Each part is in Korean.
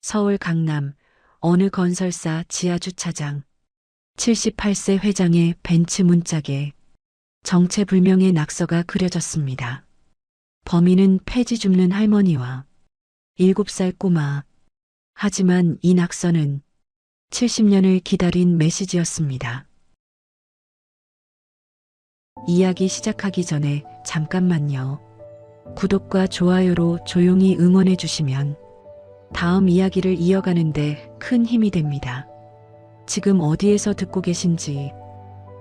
서울 강남 어느 건설사 지하주차장. 78세 회장의 벤츠 문짝에 정체불명의 낙서가 그려졌습니다. 범인은 폐지 줍는 할머니와 7살 꼬마. 하지만 이 낙서는 70년을 기다린 메시지였습니다. 이야기 시작하기 전에 잠깐만요. 구독과 좋아요로 조용히 응원해 주시면 다음 이야기를 이어가는데 큰 힘이 됩니다. 지금 어디에서 듣고 계신지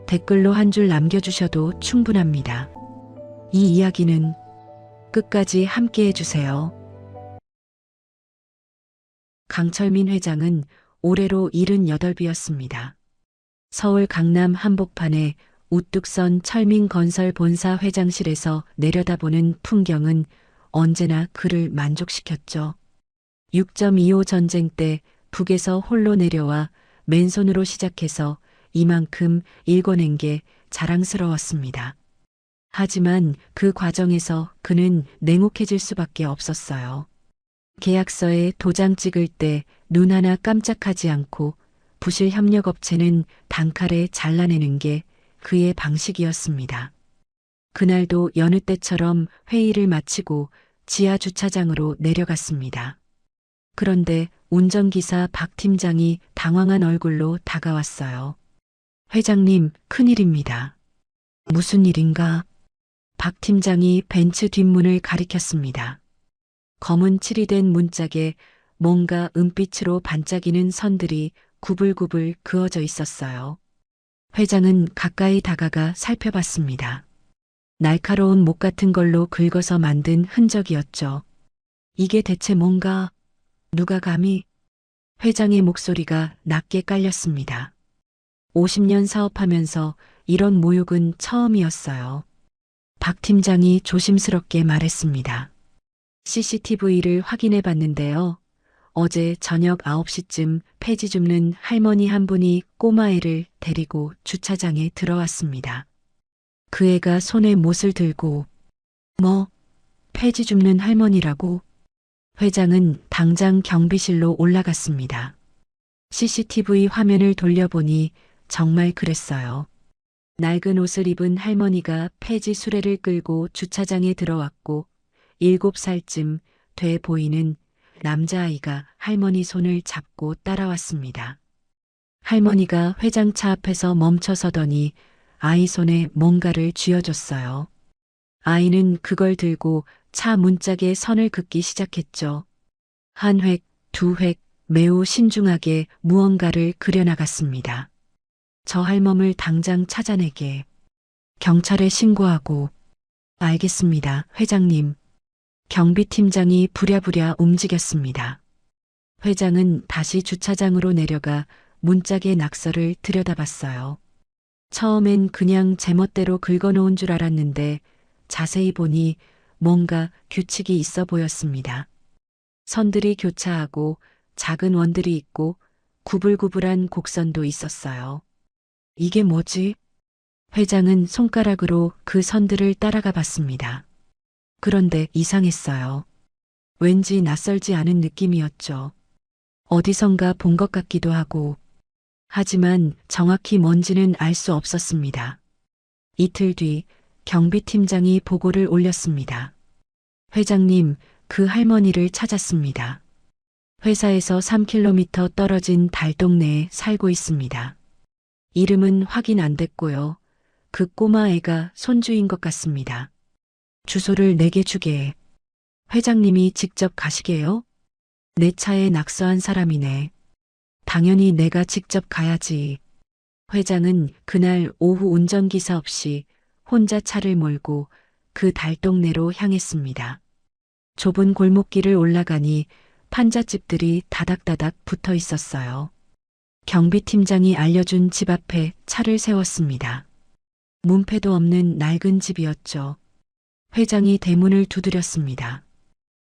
댓글로 한 줄 남겨주셔도 충분합니다. 이 이야기는 끝까지 함께 해주세요. 강철민 회장은 올해로 78이었습니다. 서울 강남 한복판에 우뚝 선 철민건설 본사 회장실에서 내려다보는 풍경은 언제나 그를 만족시켰죠. 6.25 전쟁 때 북에서 홀로 내려와 맨손으로 시작해서 이만큼 읽어낸 게 자랑스러웠습니다. 하지만 그 과정에서 그는 냉혹해질 수밖에 없었어요. 계약서에 도장 찍을 때 눈 하나 깜짝하지 않고 부실 협력업체는 단칼에 잘라내는 게 그의 방식이었습니다. 그날도 여느 때처럼 회의를 마치고 지하 주차장으로 내려갔습니다. 그런데 운전기사 박 팀장이 당황한 얼굴로 다가왔어요. 회장님, 큰일입니다. 무슨 일인가? 박 팀장이 벤츠 뒷문을 가리켰습니다. 검은 칠이 된 문짝에 뭔가 은빛으로 반짝이는 선들이 구불구불 그어져 있었어요. 회장은 가까이 다가가 살펴봤습니다. 날카로운 목 같은 걸로 긁어서 만든 흔적이었죠. 이게 대체 뭔가? 누가 감히? 회장의 목소리가 낮게 깔렸습니다. 50년 사업하면서 이런 모욕은 처음이었어요. 박 팀장이 조심스럽게 말했습니다. CCTV를 확인해 봤는데요. 어제 저녁 9시쯤 폐지 줍는 할머니 한 분이 꼬마애를 데리고 주차장에 들어왔습니다. 그 애가 손에 못을 들고 폐지 줍는 할머니라고? 회장은 당장 경비실로 올라갔습니다. CCTV 화면을 돌려보니 정말 그랬어요. 낡은 옷을 입은 할머니가 폐지 수레를 끌고 주차장에 들어왔고 7살쯤 돼 보이는 남자아이가 할머니 손을 잡고 따라왔습니다. 할머니가 회장차 앞에서 멈춰서더니 아이 손에 뭔가를 쥐어줬어요. 아이는 그걸 들고 차 문짝에 선을 긋기 시작했죠. 한 획, 두 획, 매우 신중하게 무언가를 그려나갔습니다. 저 할멈을 당장 찾아내게. 경찰에 신고하고. 알겠습니다, 회장님. 경비팀장이 부랴부랴 움직였습니다. 회장은 다시 주차장으로 내려가 문짝의 낙서를 들여다봤어요. 처음엔 그냥 제멋대로 긁어놓은 줄 알았는데 자세히 보니 뭔가 규칙이 있어 보였습니다. 선들이 교차하고 작은 원들이 있고 구불구불한 곡선도 있었어요. 이게 뭐지? 회장은 손가락으로 그 선들을 따라가 봤습니다. 그런데 이상했어요. 왠지 낯설지 않은 느낌이었죠. 어디선가 본 것 같기도 하고. 하지만 정확히 뭔지는 알 수 없었습니다. 이틀 뒤 경비팀장이 보고를 올렸습니다. 회장님, 그 할머니를 찾았습니다. 회사에서 3km 떨어진 달동네에 살고 있습니다. 이름은 확인 안 됐고요. 그 꼬마 애가 손주인 것 같습니다. 주소를 내게 주게. 회장님이 직접 가시게요? 내 차에 낙서한 사람이네. 당연히 내가 직접 가야지. 회장은 그날 오후 운전기사 없이 혼자 차를 몰고 그 달동네로 향했습니다. 좁은 골목길을 올라가니 판잣집들이 다닥다닥 붙어 있었어요. 경비팀장이 알려준 집 앞에 차를 세웠습니다. 문패도 없는 낡은 집이었죠. 회장이 대문을 두드렸습니다.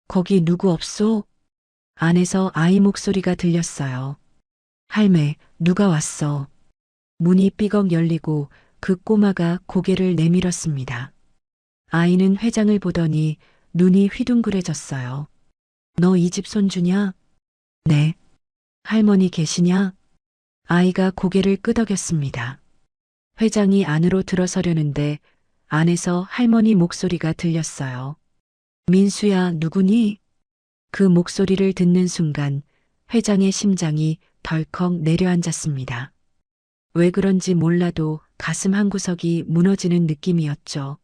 거기 누구 없소? 안에서 아이 목소리가 들렸어요. 할매, 누가 왔어? 문이 삐걱 열리고 그 꼬마가 고개를 내밀었습니다. 아이는 회장을 보더니 눈이 휘둥그레졌어요. 너 이 집 손주냐? 네. 할머니 계시냐? 아이가 고개를 끄덕였습니다. 회장이 안으로 들어서려는데 안에서 할머니 목소리가 들렸어요. 민수야, 누구니? 그 목소리를 듣는 순간 회장의 심장이 덜컥 내려앉았습니다. 왜 그런지 몰라도 가슴 한구석이 무너지는 느낌이었죠.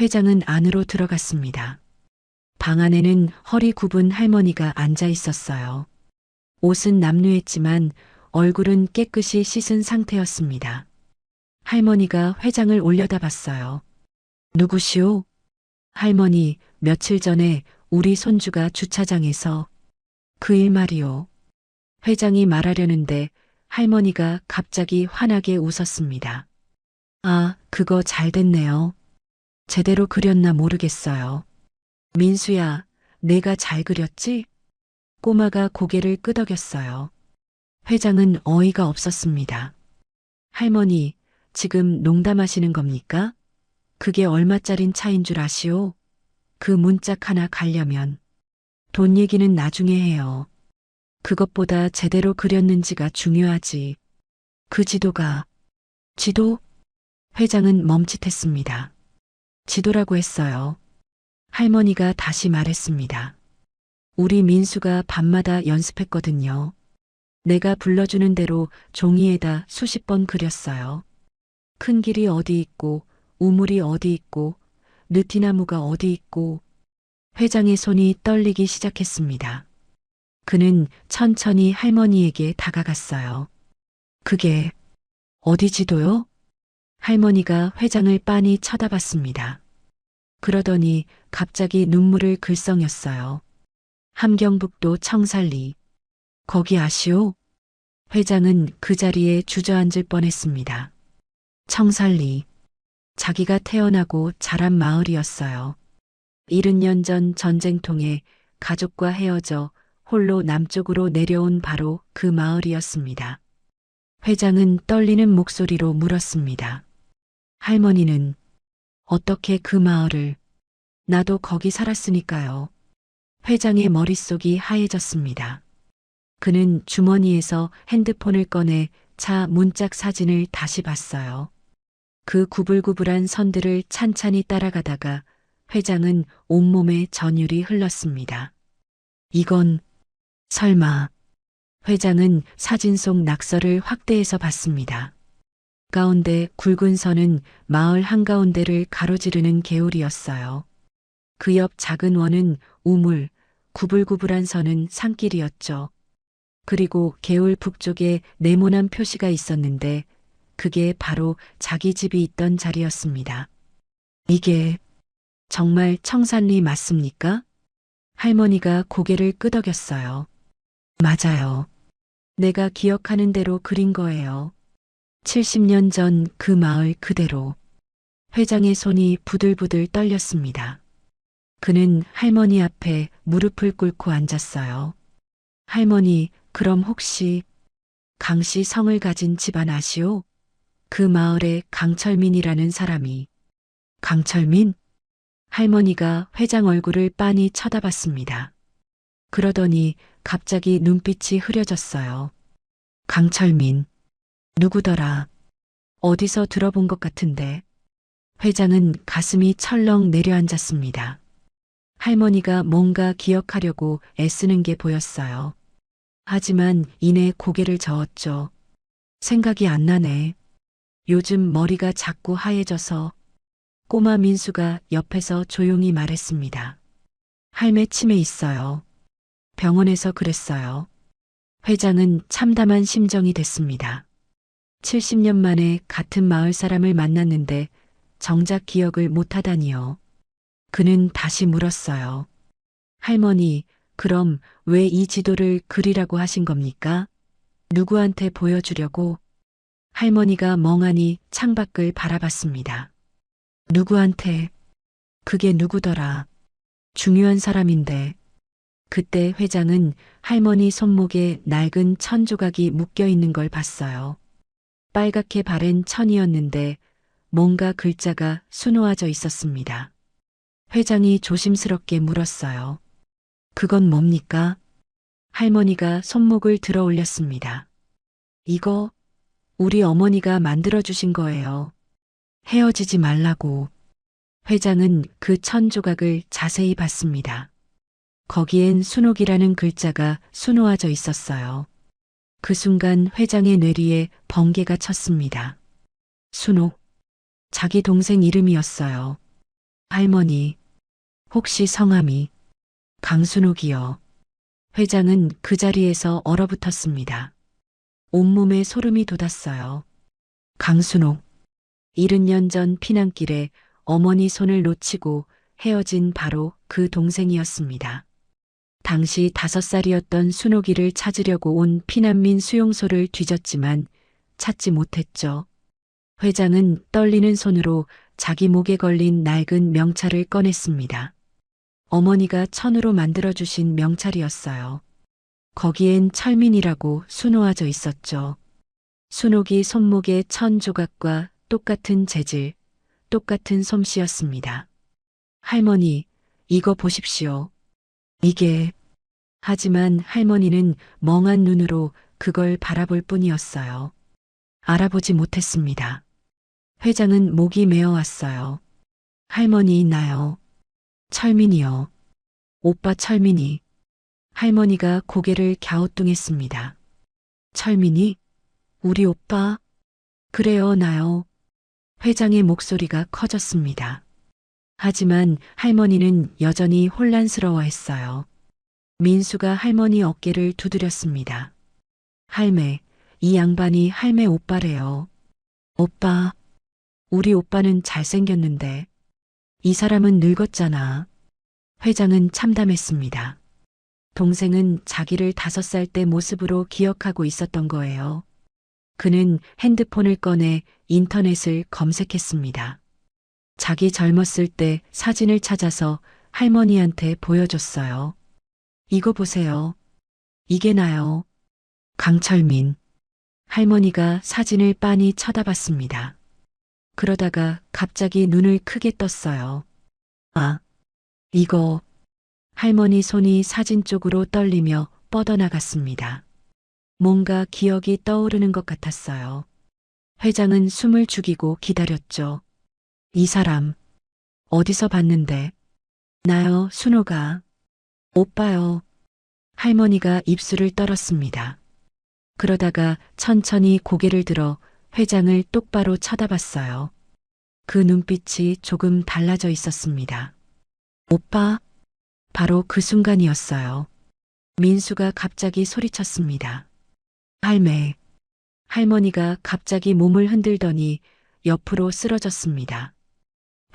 회장은 안으로 들어갔습니다. 방 안에는 허리 굽은 할머니가 앉아 있었어요. 옷은 남루했지만 얼굴은 깨끗이 씻은 상태였습니다. 할머니가 회장을 올려다봤어요. 누구시오? 할머니, 며칠 전에 우리 손주가 주차장에서 그 일 말이오. 회장이 말하려는데 할머니가 갑자기 환하게 웃었습니다. 아, 그거 잘 됐네요. 제대로 그렸나 모르겠어요. 민수야, 내가 잘 그렸지? 꼬마가 고개를 끄덕였어요. 회장은 어이가 없었습니다. 할머니, 지금 농담하시는 겁니까? 그게 얼마짜린 차인 줄 아시오? 그 문짝 하나 가려면. 돈 얘기는 나중에 해요. 그것보다 제대로 그렸는지가 중요하지. 그 지도가. 지도? 회장은 멈칫했습니다. 지도라고 했어요. 할머니가 다시 말했습니다. 우리 민수가 밤마다 연습했거든요. 내가 불러주는 대로 종이에다 수십 번 그렸어요. 큰 길이 어디 있고, 우물이 어디 있고, 느티나무가 어디 있고. 회장의 손이 떨리기 시작했습니다. 그는 천천히 할머니에게 다가갔어요. 그게 어디 지도요? 할머니가 회장을 빤히 쳐다봤습니다. 그러더니 갑자기 눈물을 글썽였어요. 함경북도 청살리. 거기 아시오? 회장은 그 자리에 주저앉을 뻔했습니다. 청살리. 자기가 태어나고 자란 마을이었어요. 70년 전 전쟁통에 가족과 헤어져 홀로 남쪽으로 내려온 바로 그 마을이었습니다. 회장은 떨리는 목소리로 물었습니다. 할머니는 어떻게 그 마을을? 나도 거기 살았으니까요. 회장의 머릿속이 하얘졌습니다. 그는 주머니에서 핸드폰을 꺼내 차 문짝 사진을 다시 봤어요. 그 구불구불한 선들을 찬찬히 따라가다가 회장은 온몸에 전율이 흘렀습니다. 이건 설마. 회장은 사진 속 낙서를 확대해서 봤습니다. 가운데 굵은 선은 마을 한가운데를 가로지르는 개울이었어요. 그 옆 작은 원은 우물, 구불구불한 선은 산길이었죠. 그리고 개울 북쪽에 네모난 표시가 있었는데 그게 바로 자기 집이 있던 자리였습니다. 이게 정말 청산리 맞습니까? 할머니가 고개를 끄덕였어요. 맞아요. 내가 기억하는 대로 그린 거예요. 70년 전 그 마을 그대로. 회장의 손이 부들부들 떨렸습니다. 그는 할머니 앞에 무릎을 꿇고 앉았어요. 할머니, 그럼 혹시 강씨 성을 가진 집안 아시오? 그 마을에 강철민이라는 사람이. 강철민? 할머니가 회장 얼굴을 빤히 쳐다봤습니다. 그러더니 갑자기 눈빛이 흐려졌어요. 강철민. 누구더라? 어디서 들어본 것 같은데. 회장은 가슴이 철렁 내려앉았습니다. 할머니가 뭔가 기억하려고 애쓰는 게 보였어요. 하지만 이내 고개를 저었죠. 생각이 안 나네. 요즘 머리가 자꾸 하얘져서. 꼬마 민수가 옆에서 조용히 말했습니다. 할매 치매 있어요. 병원에서 그랬어요. 회장은 참담한 심정이 됐습니다. 70년 만에 같은 마을 사람을 만났는데 정작 기억을 못하다니요. 그는 다시 물었어요. 할머니, 그럼 왜 이 지도를 그리라고 하신 겁니까? 누구한테 보여주려고? 할머니가 멍하니 창밖을 바라봤습니다. 누구한테? 그게 누구더라? 중요한 사람인데. 그때 회장은 할머니 손목에 낡은 천 조각이 묶여 있는 걸 봤어요. 빨갛게 바랜 천이었는데 뭔가 글자가 수놓아져 있었습니다. 회장이 조심스럽게 물었어요. 그건 뭡니까? 할머니가 손목을 들어 올렸습니다. 이거 우리 어머니가 만들어주신 거예요. 헤어지지 말라고. 회장은 그 천 조각을 자세히 봤습니다. 거기엔 순옥이라는 글자가 수놓아져 있었어요. 그 순간 회장의 뇌리에 번개가 쳤습니다. 순옥. 자기 동생 이름이었어요. 할머니. 혹시 성함이 강순옥이요. 회장은 그 자리에서 얼어붙었습니다. 온몸에 소름이 돋았어요. 강순옥. 70년 전 피난길에 어머니 손을 놓치고 헤어진 바로 그 동생이었습니다. 당시 5살이었던 순옥이를 찾으려고 온 피난민 수용소를 뒤졌지만 찾지 못했죠. 회장은 떨리는 손으로 자기 목에 걸린 낡은 명찰을 꺼냈습니다. 어머니가 천으로 만들어주신 명찰이었어요. 거기엔 철민이라고 수놓아져 있었죠. 순옥이 손목의 천 조각과 똑같은 재질, 똑같은 솜씨였습니다. 할머니, 이거 보십시오. 이게... 하지만 할머니는 멍한 눈으로 그걸 바라볼 뿐이었어요. 알아보지 못했습니다. 회장은 목이 메어왔어요. 할머니 나요. 철민이요. 오빠 철민이. 할머니가 고개를 갸우뚱했습니다. 철민이? 우리 오빠? 그래요 나요. 회장의 목소리가 커졌습니다. 하지만 할머니는 여전히 혼란스러워했어요. 민수가 할머니 어깨를 두드렸습니다. 할매, 이 양반이 할매 오빠래요. 오빠, 우리 오빠는 잘생겼는데 이 사람은 늙었잖아. 회장은 참담했습니다. 동생은 자기를 5살 때 모습으로 기억하고 있었던 거예요. 그는 핸드폰을 꺼내 인터넷을 검색했습니다. 자기 젊었을 때 사진을 찾아서 할머니한테 보여줬어요. 이거 보세요. 이게 나요. 강철민. 할머니가 사진을 빤히 쳐다봤습니다. 그러다가 갑자기 눈을 크게 떴어요. 아, 이거. 할머니 손이 사진 쪽으로 떨리며 뻗어나갔습니다. 뭔가 기억이 떠오르는 것 같았어요. 회장은 숨을 죽이고 기다렸죠. 이 사람, 어디서 봤는데? 나요, 순호가. 오빠요. 할머니가 입술을 떨었습니다. 그러다가 천천히 고개를 들어 회장을 똑바로 쳐다봤어요. 그 눈빛이 조금 달라져 있었습니다. 오빠? 바로 그 순간이었어요. 민수가 갑자기 소리쳤습니다. 할매. 할머니가 갑자기 몸을 흔들더니 옆으로 쓰러졌습니다.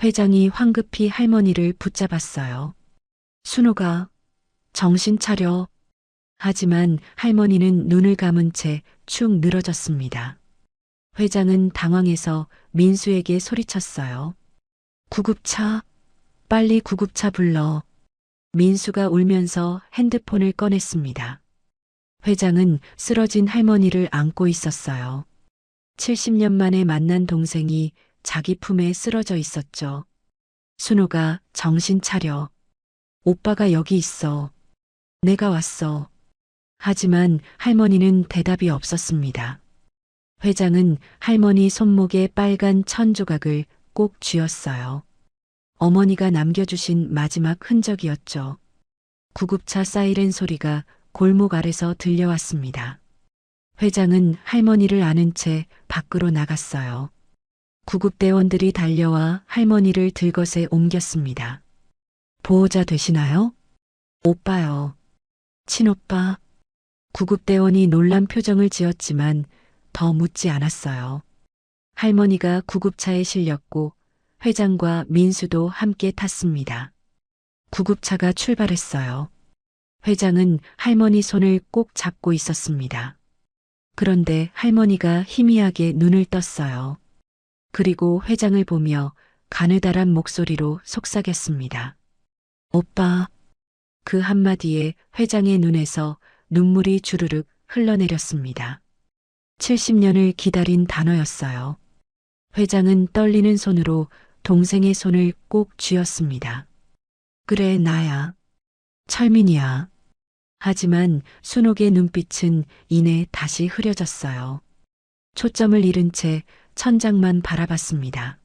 회장이 황급히 할머니를 붙잡았어요. 순호가 정신 차려. 하지만 할머니는 눈을 감은 채 축 늘어졌습니다. 회장은 당황해서 민수에게 소리쳤어요. 구급차, 빨리 구급차 불러. 민수가 울면서 핸드폰을 꺼냈습니다. 회장은 쓰러진 할머니를 안고 있었어요. 70년 만에 만난 동생이 자기 품에 쓰러져 있었죠. 순호가 정신 차려. 오빠가 여기 있어. 내가 왔어. 하지만 할머니는 대답이 없었습니다. 회장은 할머니 손목에 빨간 천 조각을 꼭 쥐었어요. 어머니가 남겨주신 마지막 흔적이었죠. 구급차 사이렌 소리가 골목 아래서 들려왔습니다. 회장은 할머니를 안은 채 밖으로 나갔어요. 구급대원들이 달려와 할머니를 들것에 옮겼습니다. 보호자 되시나요? 오빠요. 친오빠. 구급대원이 놀란 표정을 지었지만 더 묻지 않았어요. 할머니가 구급차에 실렸고 회장과 민수도 함께 탔습니다. 구급차가 출발했어요. 회장은 할머니 손을 꼭 잡고 있었습니다. 그런데 할머니가 희미하게 눈을 떴어요. 그리고 회장을 보며 가느다란 목소리로 속삭였습니다. 오빠. 그 한마디에 회장의 눈에서 눈물이 주르륵 흘러내렸습니다. 70년을 기다린 단어였어요. 회장은 떨리는 손으로 동생의 손을 꼭 쥐었습니다. 그래, 나야. 철민이야. 하지만 순옥의 눈빛은 이내 다시 흐려졌어요. 초점을 잃은 채 천장만 바라봤습니다.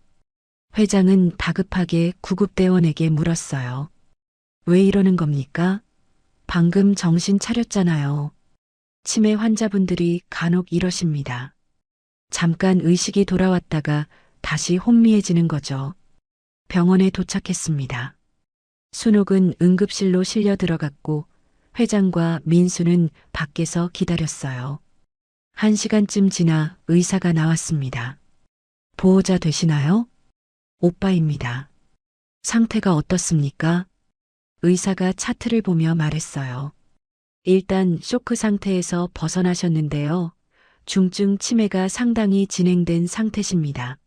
회장은 다급하게 구급대원에게 물었어요. 왜 이러는 겁니까? 방금 정신 차렸잖아요. 치매 환자분들이 간혹 이러십니다. 잠깐 의식이 돌아왔다가 다시 혼미해지는 거죠. 병원에 도착했습니다. 순옥은 응급실로 실려 들어갔고 회장과 민수는 밖에서 기다렸어요. 1시간쯤 지나 의사가 나왔습니다. 보호자 되시나요? 오빠입니다. 상태가 어떻습니까? 의사가 차트를 보며 말했어요. 일단 쇼크 상태에서 벗어나셨는데요. 중증 치매가 상당히 진행된 상태십니다.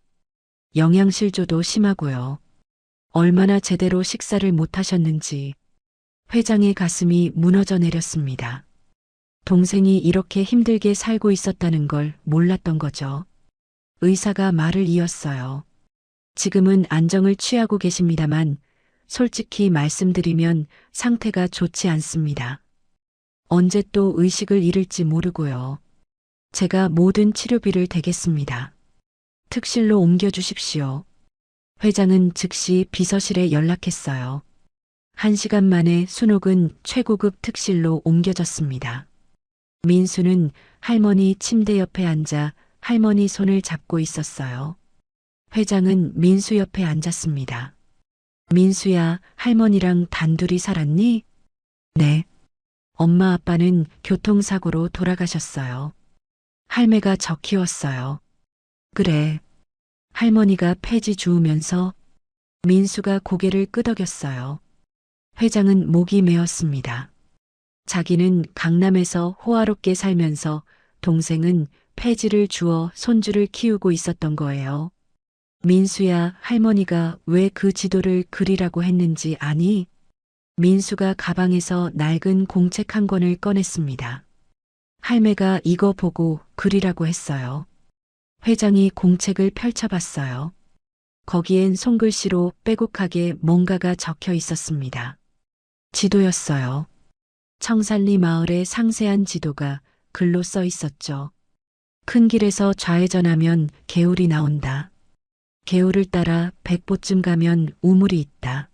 영양실조도 심하고요. 얼마나 제대로 식사를 못 하셨는지 회장의 가슴이 무너져 내렸습니다. 동생이 이렇게 힘들게 살고 있었다는 걸 몰랐던 거죠. 의사가 말을 이었어요. 지금은 안정을 취하고 계십니다만 솔직히 말씀드리면 상태가 좋지 않습니다. 언제 또 의식을 잃을지 모르고요. 제가 모든 치료비를 대겠습니다. 특실로 옮겨주십시오. 회장은 즉시 비서실에 연락했어요. 1시간 만에 순옥은 최고급 특실로 옮겨졌습니다. 민수는 할머니 침대 옆에 앉아 할머니 손을 잡고 있었어요. 회장은 민수 옆에 앉았습니다. 민수야, 할머니랑 단둘이 살았니? 네. 엄마 아빠는 교통사고로 돌아가셨어요. 할매가 저 키웠어요. 그래. 할머니가 폐지 주우면서 민수가 고개를 끄덕였어요. 회장은 목이 메었습니다. 자기는 강남에서 호화롭게 살면서 동생은 폐지를 주워 손주를 키우고 있었던 거예요. 민수야, 할머니가 왜 그 지도를 그리라고 했는지 아니? 민수가 가방에서 낡은 공책 한 권을 꺼냈습니다. 할매가 이거 보고 그리라고 했어요. 회장이 공책을 펼쳐봤어요. 거기엔 손글씨로 빼곡하게 뭔가가 적혀 있었습니다. 지도였어요. 청산리 마을의 상세한 지도가 글로 써 있었죠. 큰 길에서 좌회전하면 개울이 나온다. 개울을 따라 100보쯤 가면 우물이 있다.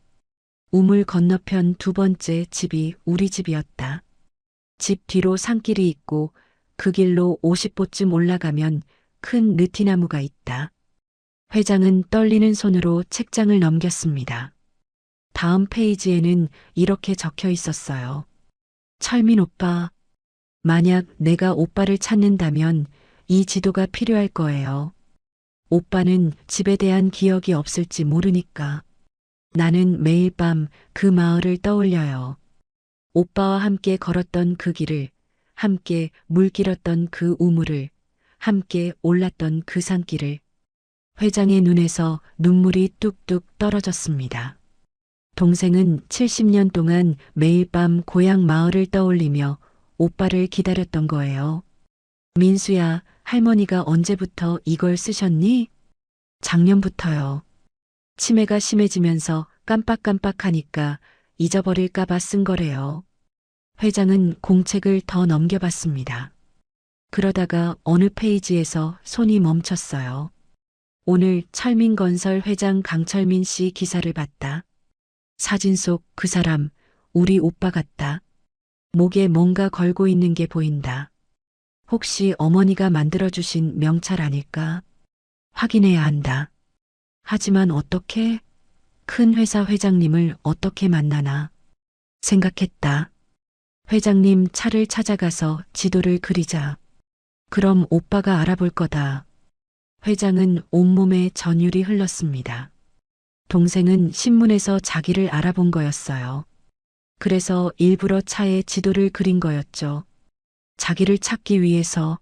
우물 건너편 두 번째 집이 우리 집이었다. 집 뒤로 산길이 있고 그 길로 50보쯤 올라가면 큰 느티나무가 있다. 회장은 떨리는 손으로 책장을 넘겼습니다. 다음 페이지에는 이렇게 적혀 있었어요. 철민 오빠, 만약 내가 오빠를 찾는다면 이 지도가 필요할 거예요. 오빠는 집에 대한 기억이 없을지 모르니까. 나는 매일 밤 그 마을을 떠올려요. 오빠와 함께 걸었던 그 길을, 함께 물길었던 그 우물을, 함께 올랐던 그 산길을. 회장의 눈에서 눈물이 뚝뚝 떨어졌습니다. 동생은 70년 동안 매일 밤 고향 마을을 떠올리며 오빠를 기다렸던 거예요. 민수야, 할머니가 언제부터 이걸 쓰셨니? 작년부터요. 치매가 심해지면서 깜빡깜빡하니까 잊어버릴까봐 쓴 거래요. 회장은 공책을 더 넘겨봤습니다. 그러다가 어느 페이지에서 손이 멈췄어요. 오늘 철민건설 회장 강철민 씨 기사를 봤다. 사진 속 그 사람, 우리 오빠 같다. 목에 뭔가 걸고 있는 게 보인다. 혹시 어머니가 만들어주신 명찰 아닐까? 확인해야 한다. 하지만 어떻게? 큰 회사 회장님을 어떻게 만나나? 생각했다. 회장님 차를 찾아가서 지도를 그리자. 그럼 오빠가 알아볼 거다. 회장은 온몸에 전율이 흘렀습니다. 동생은 신문에서 자기를 알아본 거였어요. 그래서 일부러 차에 지도를 그린 거였죠. 자기를 찾기 위해서.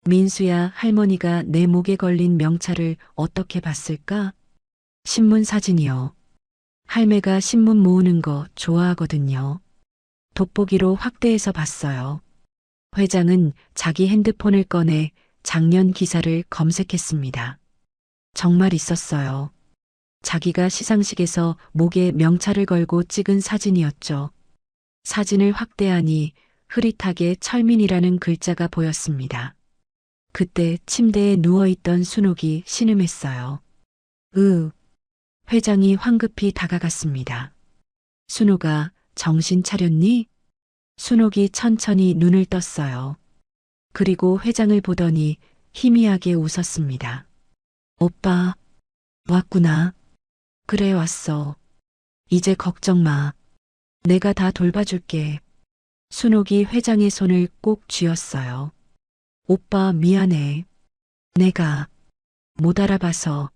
민수야, 할머니가 내 목에 걸린 명찰을 어떻게 봤을까? 신문 사진이요. 할매가 신문 모으는 거 좋아하거든요. 돋보기로 확대해서 봤어요. 회장은 자기 핸드폰을 꺼내 작년 기사를 검색했습니다. 정말 있었어요. 자기가 시상식에서 목에 명찰을 걸고 찍은 사진이었죠. 사진을 확대하니 흐릿하게 철민이라는 글자가 보였습니다. 그때 침대에 누워있던 순옥이 신음했어요. 회장이 황급히 다가갔습니다. 순옥아, 정신 차렸니? 순옥이 천천히 눈을 떴어요. 그리고 회장을 보더니 희미하게 웃었습니다. 오빠, 왔구나. 그래, 왔어. 이제 걱정 마. 내가 다 돌봐줄게. 순옥이 회장의 손을 꼭 쥐었어요. 오빠, 미안해. 내가 못 알아봐서.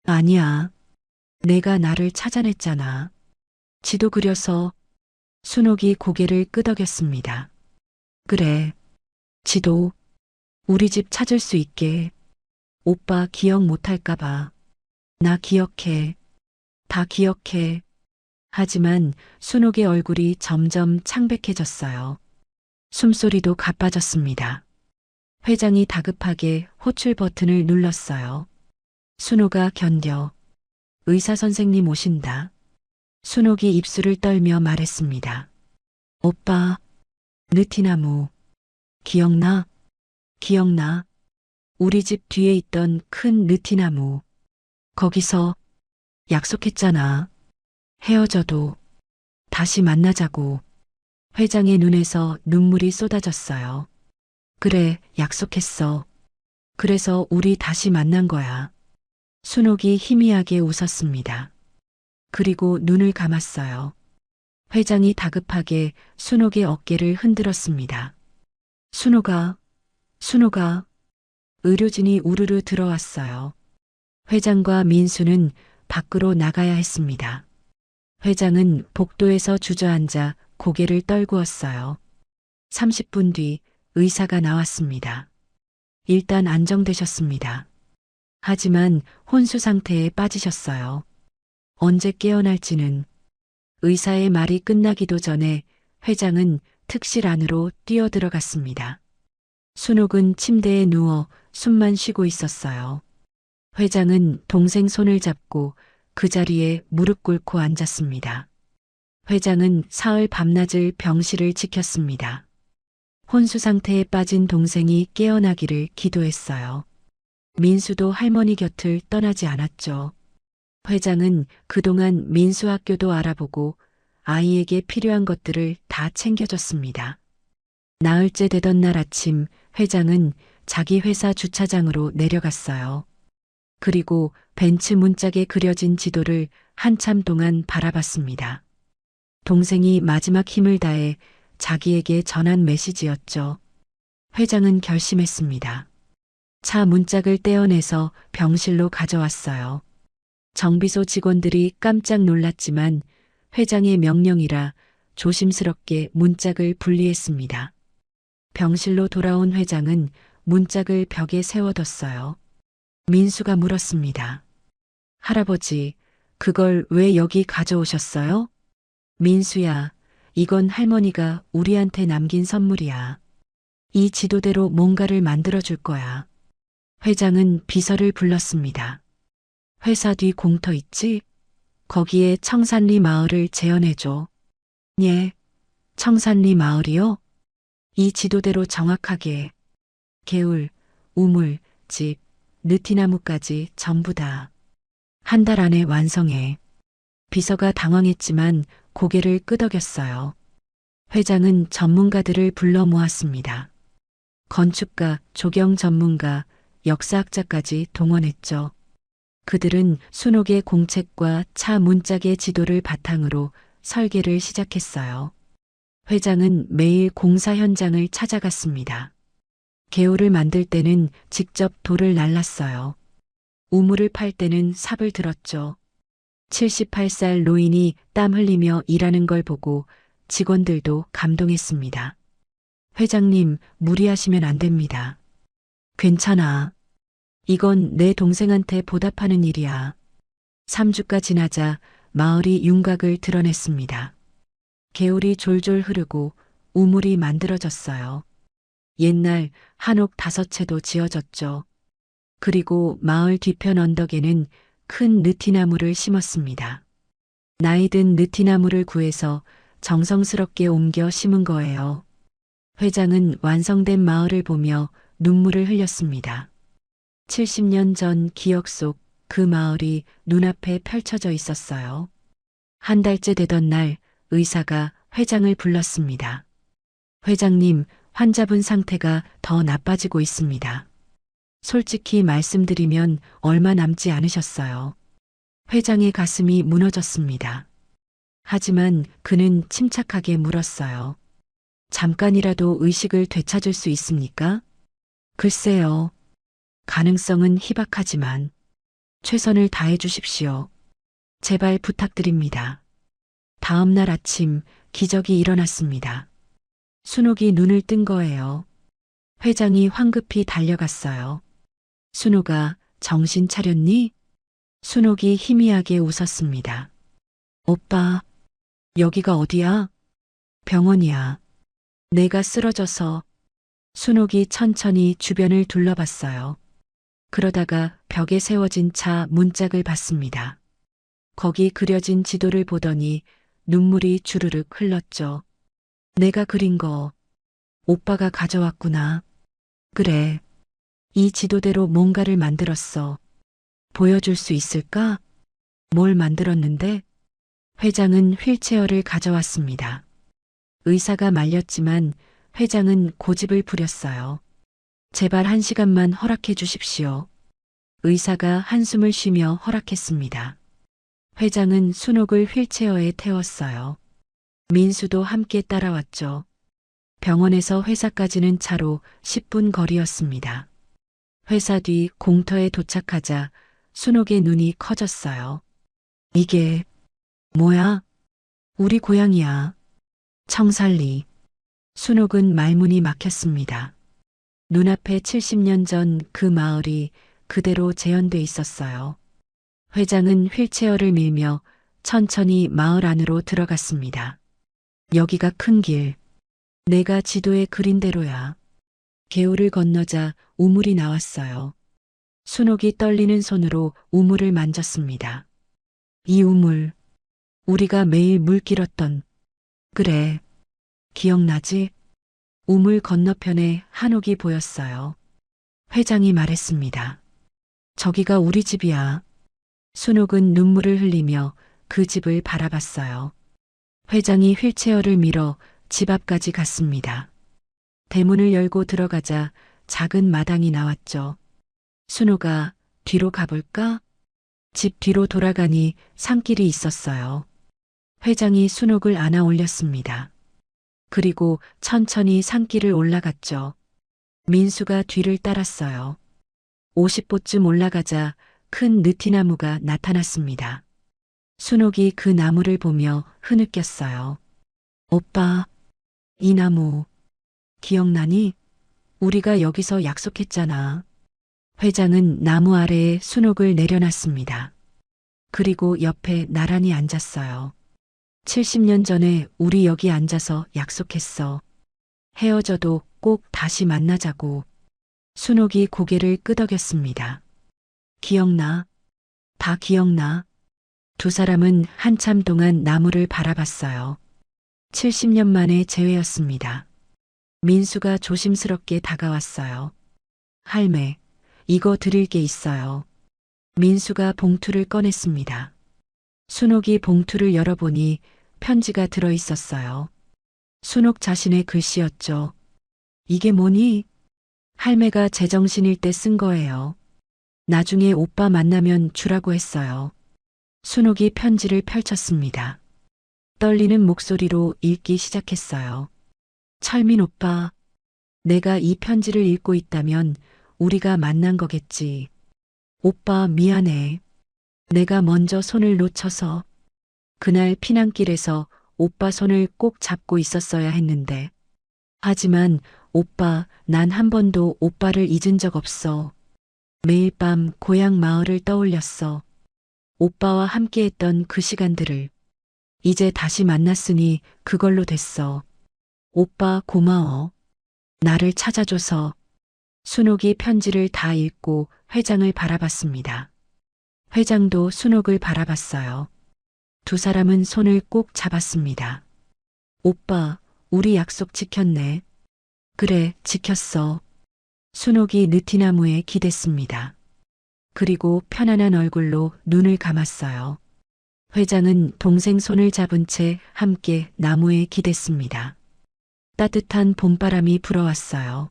아니야. 내가 나를 찾아냈잖아. 지도 그려서. 순옥이 고개를 끄덕였습니다. 그래. 지도. 우리 집 찾을 수 있게. 오빠 기억 못할까봐. 나 기억해. 다 기억해. 하지만 순옥의 얼굴이 점점 창백해졌어요. 숨소리도 가빠졌습니다. 회장이 다급하게 호출 버튼을 눌렀어요. 순옥아, 견뎌. 의사 선생님 오신다. 순옥이 입술을 떨며 말했습니다. 오빠, 느티나무. 기억나? 기억나? 우리 집 뒤에 있던 큰 느티나무. 거기서 약속했잖아. 헤어져도 다시 만나자고. 회장의 눈에서 눈물이 쏟아졌어요. 그래, 약속했어. 그래서 우리 다시 만난 거야. 순옥이 희미하게 웃었습니다. 그리고 눈을 감았어요. 회장이 다급하게 순옥의 어깨를 흔들었습니다. 순옥아, 순옥아. 의료진이 우르르 들어왔어요. 회장과 민수는 밖으로 나가야 했습니다. 회장은 복도에서 주저앉아 고개를 떨구었어요. 30분 뒤 의사가 나왔습니다. 일단 안정되셨습니다. 하지만 혼수 상태에 빠지셨어요. 언제 깨어날지는. 의사의 말이 끝나기도 전에 회장은 특실 안으로 뛰어들어갔습니다. 순옥은 침대에 누워 숨만 쉬고 있었어요. 회장은 동생 손을 잡고 그 자리에 무릎 꿇고 앉았습니다. 회장은 사흘 밤낮을 병실을 지켰습니다. 혼수 상태에 빠진 동생이 깨어나기를 기도했어요. 민수도 할머니 곁을 떠나지 않았죠. 회장은 그동안 민수 학교도 알아보고 아이에게 필요한 것들을 다 챙겨줬습니다. 나흘째 되던 날 아침 회장은 자기 회사 주차장으로 내려갔어요. 그리고 벤츠 문짝에 그려진 지도를 한참 동안 바라봤습니다. 동생이 마지막 힘을 다해 자기에게 전한 메시지였죠. 회장은 결심했습니다. 차 문짝을 떼어내서 병실로 가져왔어요. 정비소 직원들이 깜짝 놀랐지만 회장의 명령이라 조심스럽게 문짝을 분리했습니다. 병실로 돌아온 회장은 문짝을 벽에 세워뒀어요. 민수가 물었습니다. 할아버지, 그걸 왜 여기 가져오셨어요? 민수야, 이건 할머니가 우리한테 남긴 선물이야. 이 지도대로 뭔가를 만들어줄 거야. 회장은 비서를 불렀습니다. 회사 뒤 공터 있지? 거기에 청산리 마을을 재현해줘. 예, 청산리 마을이요? 이 지도대로 정확하게. 개울, 우물, 집, 느티나무까지 전부 다. 한 달 안에 완성해. 비서가 당황했지만 고개를 끄덕였어요. 회장은 전문가들을 불러 모았습니다. 건축가, 조경 전문가, 역사학자까지 동원했죠. 그들은 순옥의 공책과 차 문짝의 지도를 바탕으로 설계를 시작했어요. 회장은 매일 공사 현장을 찾아갔습니다. 개울을 만들 때는 직접 돌을 날랐어요. 우물을 팔 때는 삽을 들었죠. 78살 노인이 땀 흘리며 일하는 걸 보고 직원들도 감동했습니다. 회장님, 무리하시면 안 됩니다. 괜찮아. 이건 내 동생한테 보답하는 일이야. 3주가 지나자 마을이 윤곽을 드러냈습니다. 개울이 졸졸 흐르고 우물이 만들어졌어요. 옛날 한옥 5채도 지어졌죠. 그리고 마을 뒤편 언덕에는 큰 느티나무를 심었습니다. 나이 든 느티나무를 구해서 정성스럽게 옮겨 심은 거예요. 회장은 완성된 마을을 보며 눈물을 흘렸습니다. 70년 전 기억 속 그 마을이 눈앞에 펼쳐져 있었어요. 한 달째 되던 날 의사가 회장을 불렀습니다. 회장님, 환자분 상태가 더 나빠지고 있습니다. 솔직히 말씀드리면 얼마 남지 않으셨어요. 회장의 가슴이 무너졌습니다. 하지만 그는 침착하게 물었어요. 잠깐이라도 의식을 되찾을 수 있습니까? 글쎄요. 가능성은 희박하지만 최선을 다해 주십시오. 제발 부탁드립니다. 다음 날 아침 기적이 일어났습니다. 순옥이 눈을 뜬 거예요. 회장이 황급히 달려갔어요. 순옥아, 정신 차렸니? 순옥이 희미하게 웃었습니다. 오빠, 여기가 어디야? 병원이야. 내가 쓰러져서. 순옥이 천천히 주변을 둘러봤어요. 그러다가 벽에 세워진 차 문짝을 봤습니다. 거기 그려진 지도를 보더니 눈물이 주르륵 흘렀죠. 내가 그린 거 오빠가 가져왔구나. 그래. 이 지도대로 뭔가를 만들었어. 보여줄 수 있을까? 뭘 만들었는데? 회장은 휠체어를 가져왔습니다. 의사가 말렸지만 회장은 고집을 부렸어요. 제발 1시간만 허락해 주십시오. 의사가 한숨을 쉬며 허락했습니다. 회장은 순옥을 휠체어에 태웠어요. 민수도 함께 따라왔죠. 병원에서 회사까지는 차로 10분 거리였습니다. 회사 뒤 공터에 도착하자 순옥의 눈이 커졌어요. 이게 뭐야? 우리 고향이야. 청살리. 순옥은 말문이 막혔습니다. 눈앞에 70년 전 그 마을이 그대로 재현돼 있었어요. 회장은 휠체어를 밀며 천천히 마을 안으로 들어갔습니다. 여기가 큰 길. 내가 지도에 그린 대로야. 개울을 건너자 우물이 나왔어요. 순옥이 떨리는 손으로 우물을 만졌습니다. 이 우물, 우리가 매일 물 길었던. 그래, 기억나지? 우물 건너편에 한옥이 보였어요. 회장이 말했습니다. 저기가 우리 집이야. 순옥은 눈물을 흘리며 그 집을 바라봤어요. 회장이 휠체어를 밀어 집 앞까지 갔습니다. 대문을 열고 들어가자 작은 마당이 나왔죠. 순옥아, 뒤로 가볼까? 집 뒤로 돌아가니 산길이 있었어요. 회장이 순옥을 안아 올렸습니다. 그리고 천천히 산길을 올라갔죠. 민수가 뒤를 따랐어요. 50보쯤 올라가자 큰 느티나무가 나타났습니다. 순옥이 그 나무를 보며 흐느꼈어요. 오빠, 이 나무 기억나니? 우리가 여기서 약속했잖아. 회장은 나무 아래에 순옥을 내려놨습니다. 그리고 옆에 나란히 앉았어요. 70년 전에 우리 여기 앉아서 약속했어. 헤어져도 꼭 다시 만나자고. 순옥이 고개를 끄덕였습니다. 기억나? 다 기억나? 두 사람은 한참 동안 나무를 바라봤어요. 70년 만의 재회였습니다. 민수가 조심스럽게 다가왔어요. 할매, 이거 드릴 게 있어요. 민수가 봉투를 꺼냈습니다. 순옥이 봉투를 열어보니 편지가 들어 있었어요. 순옥 자신의 글씨였죠. 이게 뭐니? 할매가 제정신일 때 쓴 거예요. 나중에 오빠 만나면 주라고 했어요. 순옥이 편지를 펼쳤습니다. 떨리는 목소리로 읽기 시작했어요. 철민 오빠, 내가 이 편지를 읽고 있다면 우리가 만난 거겠지. 오빠 미안해. 내가 먼저 손을 놓쳐서. 그날 피난길에서 오빠 손을 꼭 잡고 있었어야 했는데. 하지만 오빠, 난 한 번도 오빠를 잊은 적 없어. 매일 밤 고향 마을을 떠올렸어. 오빠와 함께했던 그 시간들을. 이제 다시 만났으니 그걸로 됐어. 오빠 고마워. 나를 찾아줘서. 순옥이 편지를 다 읽고 회장을 바라봤습니다. 회장도 순옥을 바라봤어요. 두 사람은 손을 꼭 잡았습니다. 오빠, 우리 약속 지켰네. 그래, 지켰어. 순옥이 느티나무에 기댔습니다. 그리고 편안한 얼굴로 눈을 감았어요. 회장은 동생 손을 잡은 채 함께 나무에 기댔습니다. 따뜻한 봄바람이 불어왔어요.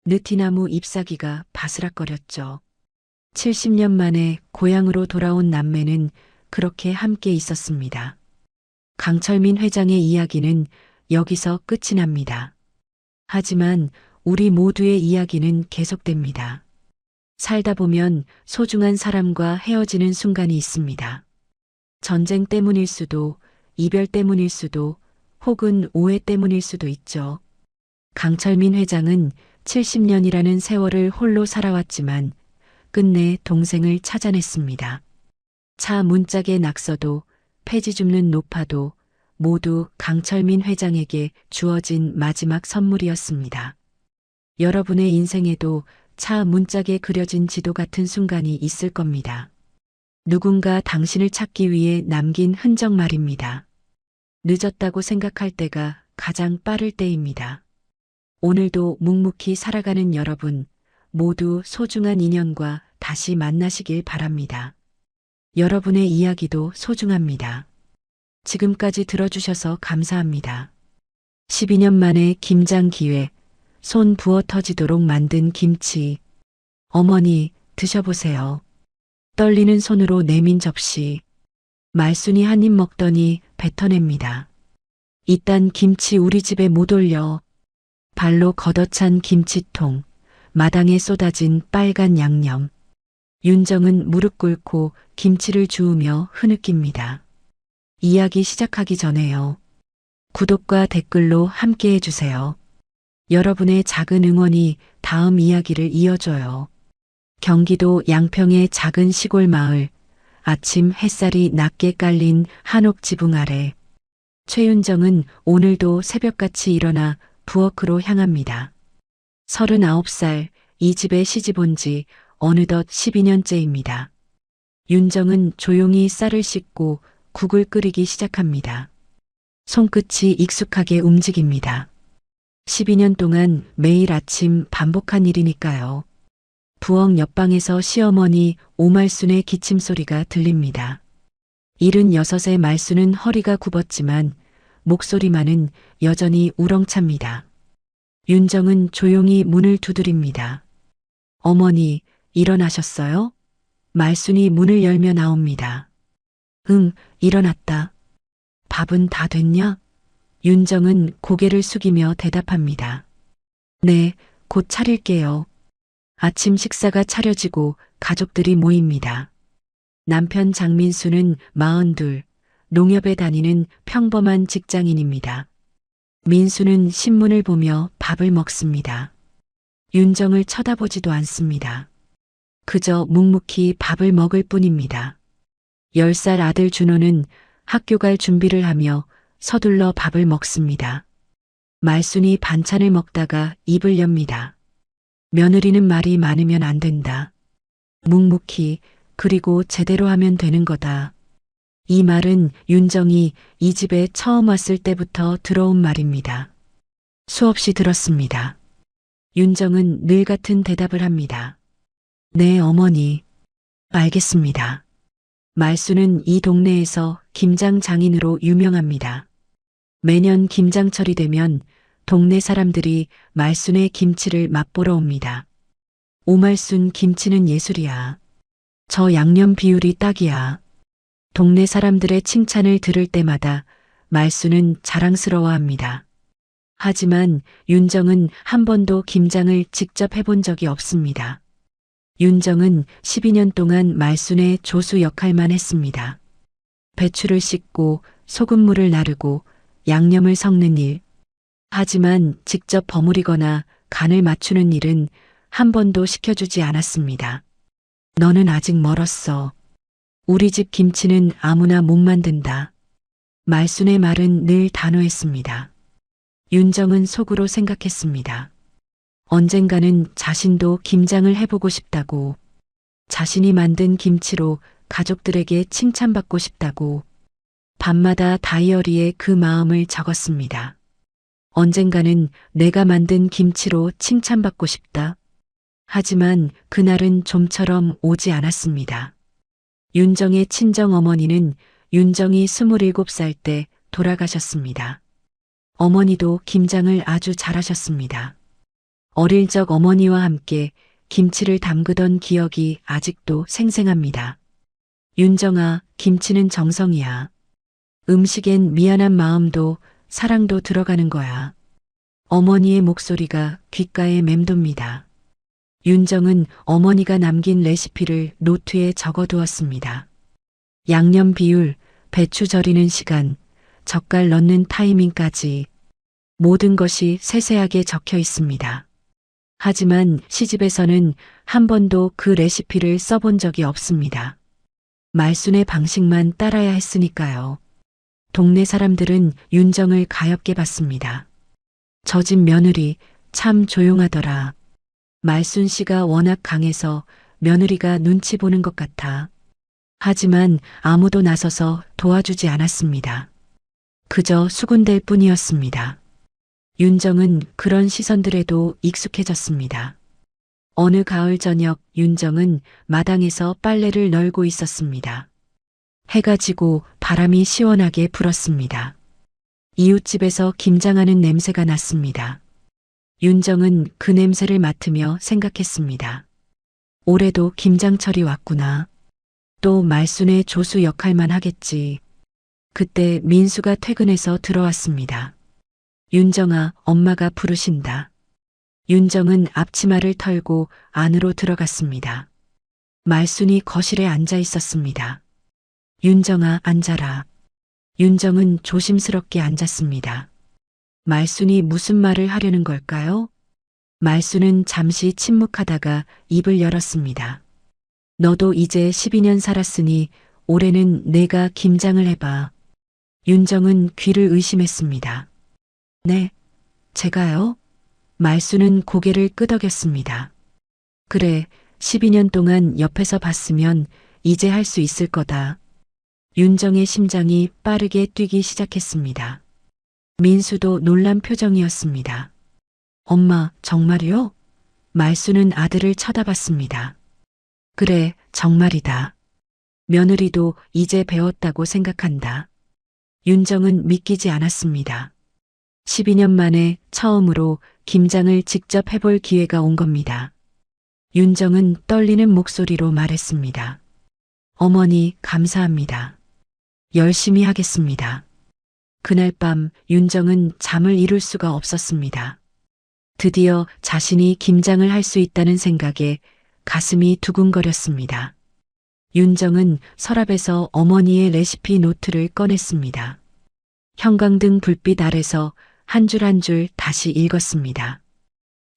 느티나무 잎사귀가 바스락거렸죠. 70년 만에 고향으로 돌아온 남매는 그렇게 함께 있었습니다. 강철민 회장의 이야기는 여기서 끝이 납니다. 하지만 우리 모두의 이야기는 계속됩니다. 살다 보면 소중한 사람과 헤어지는 순간이 있습니다. 전쟁 때문일 수도, 이별 때문일 수도, 혹은 오해 때문일 수도 있죠. 강철민 회장은 70년이라는 세월을 홀로 살아왔지만 끝내 동생을 찾아냈습니다. 차 문짝의 낙서도, 폐지 줍는 노파도 모두 강철민 회장에게 주어진 마지막 선물이었습니다. 여러분의 인생에도 차 문짝에 그려진 지도 같은 순간이 있을 겁니다. 누군가 당신을 찾기 위해 남긴 흔적 말입니다. 늦었다고 생각할 때가 가장 빠를 때입니다. 오늘도 묵묵히 살아가는 여러분, 모두 소중한 인연과 다시 만나시길 바랍니다. 여러분의 이야기도 소중합니다. 지금까지 들어주셔서 감사합니다. 12년 만에 김장 기회, 손 부어 터지도록 만든 김치. 어머니, 드셔보세요. 떨리는 손으로 내민 접시. 말순이 한 입 먹더니 뱉어냅니다. 이딴 김치 우리 집에 못 올려. 발로 걷어찬 김치통, 마당에 쏟아진 빨간 양념. 윤정은 무릎 꿇고 김치를 주우며 흐느낍니다. 이야기 시작하기 전에요. 구독과 댓글로 함께 해주세요. 여러분의 작은 응원이 다음 이야기를 이어줘요. 경기도 양평의 작은 시골 마을, 아침 햇살이 낮게 깔린 한옥 지붕 아래. 최윤정은 오늘도 새벽같이 일어나 부엌으로 향합니다. 39살, 이 집에 시집 온 지 어느덧 12년째입니다. 윤정은 조용히 쌀을 씻고 국을 끓이기 시작합니다. 손끝이 익숙하게 움직입니다. 12년 동안 매일 아침 반복한 일이니까요. 부엌 옆방에서 시어머니 오말순의 기침 소리가 들립니다. 76의 말순은 허리가 굽었지만 목소리만은 여전히 우렁찹니다. 윤정은 조용히 문을 두드립니다. 어머니, 일어나셨어요? 말순이 문을 열며 나옵니다. 응, 일어났다. 밥은 다 됐냐? 윤정은 고개를 숙이며 대답합니다. 네, 곧 차릴게요. 아침 식사가 차려지고 가족들이 모입니다. 남편 장민수는 42, 농협에 다니는 평범한 직장인입니다. 민수는 신문을 보며 밥을 먹습니다. 윤정을 쳐다보지도 않습니다. 그저 묵묵히 밥을 먹을 뿐입니다. 10살 아들 준호는 학교 갈 준비를 하며 서둘러 밥을 먹습니다. 말순이 반찬을 먹다가 입을 엽니다. 며느리는 말이 많으면 안 된다. 묵묵히, 그리고 제대로 하면 되는 거다. 이 말은 윤정이 이 집에 처음 왔을 때부터 들어온 말입니다. 수없이 들었습니다. 윤정은 늘 같은 대답을 합니다. 네, 어머니. 알겠습니다. 말순은 이 동네에서 김장 장인으로 유명합니다. 매년 김장철이 되면 동네 사람들이 말순의 김치를 맛보러 옵니다. 오말순 김치는 예술이야. 저 양념 비율이 딱이야. 동네 사람들의 칭찬을 들을 때마다 말순은 자랑스러워합니다. 하지만 윤정은 한 번도 김장을 직접 해본 적이 없습니다. 윤정은 12년 동안 말순의 조수 역할만 했습니다. 배추를 씻고 소금물을 나르고 양념을 섞는 일. 하지만 직접 버무리거나 간을 맞추는 일은 한 번도 시켜주지 않았습니다. 너는 아직 멀었어. 우리 집 김치는 아무나 못 만든다. 말순의 말은 늘 단호했습니다. 윤정은 속으로 생각했습니다. 언젠가는 자신도 김장을 해보고 싶다고, 자신이 만든 김치로 가족들에게 칭찬받고 싶다고. 밤마다 다이어리에 그 마음을 적었습니다. 언젠가는 내가 만든 김치로 칭찬받고 싶다. 하지만 그날은 좀처럼 오지 않았습니다. 윤정의 친정 어머니는 윤정이 27살 때 돌아가셨습니다. 어머니도 김장을 아주 잘하셨습니다. 어릴 적 어머니와 함께 김치를 담그던 기억이 아직도 생생합니다. 윤정아, 김치는 정성이야. 음식엔 미안한 마음도 사랑도 들어가는 거야. 어머니의 목소리가 귓가에 맴돕니다. 윤정은 어머니가 남긴 레시피를 노트에 적어두었습니다. 양념 비율, 배추 절이는 시간, 젓갈 넣는 타이밍까지 모든 것이 세세하게 적혀 있습니다. 하지만 시집에서는 한 번도 그 레시피를 써본 적이 없습니다. 말순의 방식만 따라야 했으니까요. 동네 사람들은 윤정을 가엾게 봤습니다. 저 집 며느리 참 조용하더라. 말순 씨가 워낙 강해서 며느리가 눈치 보는 것 같아. 하지만 아무도 나서서 도와주지 않았습니다. 그저 수군댈 뿐이었습니다. 윤정은 그런 시선들에도 익숙해졌습니다. 어느 가을 저녁 윤정은 마당에서 빨래를 널고 있었습니다. 해가 지고 바람이 시원하게 불었습니다. 이웃집에서 김장하는 냄새가 났습니다. 윤정은 그 냄새를 맡으며 생각했습니다. 올해도 김장철이 왔구나. 또 말순의 조수 역할만 하겠지. 그때 민수가 퇴근해서 들어왔습니다. 윤정아, 엄마가 부르신다. 윤정은 앞치마를 털고 안으로 들어갔습니다. 말순이 거실에 앉아 있었습니다. 윤정아, 앉아라. 윤정은 조심스럽게 앉았습니다. 말순이 무슨 말을 하려는 걸까요? 말순은 잠시 침묵하다가 입을 열었습니다. 너도 이제 12년 살았으니 올해는 내가 김장을 해봐. 윤정은 귀를 의심했습니다. 네, 제가요? 말순은 고개를 끄덕였습니다. 그래, 12년 동안 옆에서 봤으면 이제 할 수 있을 거다. 윤정의 심장이 빠르게 뛰기 시작했습니다. 민수도 놀란 표정이었습니다. 엄마, 정말이요? 말순은 아들을 쳐다봤습니다. 그래, 정말이다. 며느리도 이제 배웠다고 생각한다. 윤정은 믿기지 않았습니다. 12년 만에 처음으로 김장을 직접 해볼 기회가 온 겁니다. 윤정은 떨리는 목소리로 말했습니다. 어머니, 감사합니다. 열심히 하겠습니다. 그날 밤 윤정은 잠을 이룰 수가 없었습니다. 드디어 자신이 김장을 할 수 있다는 생각에 가슴이 두근거렸습니다. 윤정은 서랍에서 어머니의 레시피 노트를 꺼냈습니다. 형광등 불빛 아래서 한 줄 한 줄 다시 읽었습니다.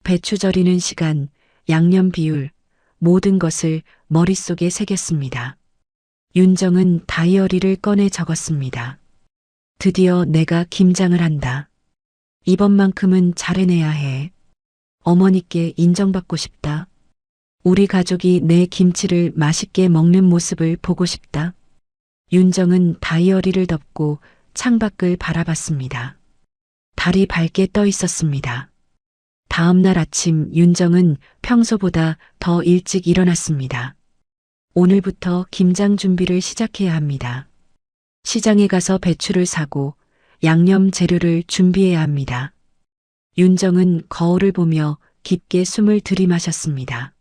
배추 절이는 시간, 양념 비율, 모든 것을 머릿속에 새겼습니다. 윤정은 다이어리를 꺼내 적었습니다. 드디어 내가 김장을 한다. 이번만큼은 잘해내야 해. 어머니께 인정받고 싶다. 우리 가족이 내 김치를 맛있게 먹는 모습을 보고 싶다. 윤정은 다이어리를 덮고 창밖을 바라봤습니다. 달이 밝게 떠 있었습니다. 다음 날 아침 윤정은 평소보다 더 일찍 일어났습니다. 오늘부터 김장 준비를 시작해야 합니다. 시장에 가서 배추를 사고 양념 재료를 준비해야 합니다. 윤정은 거울을 보며 깊게 숨을 들이마셨습니다.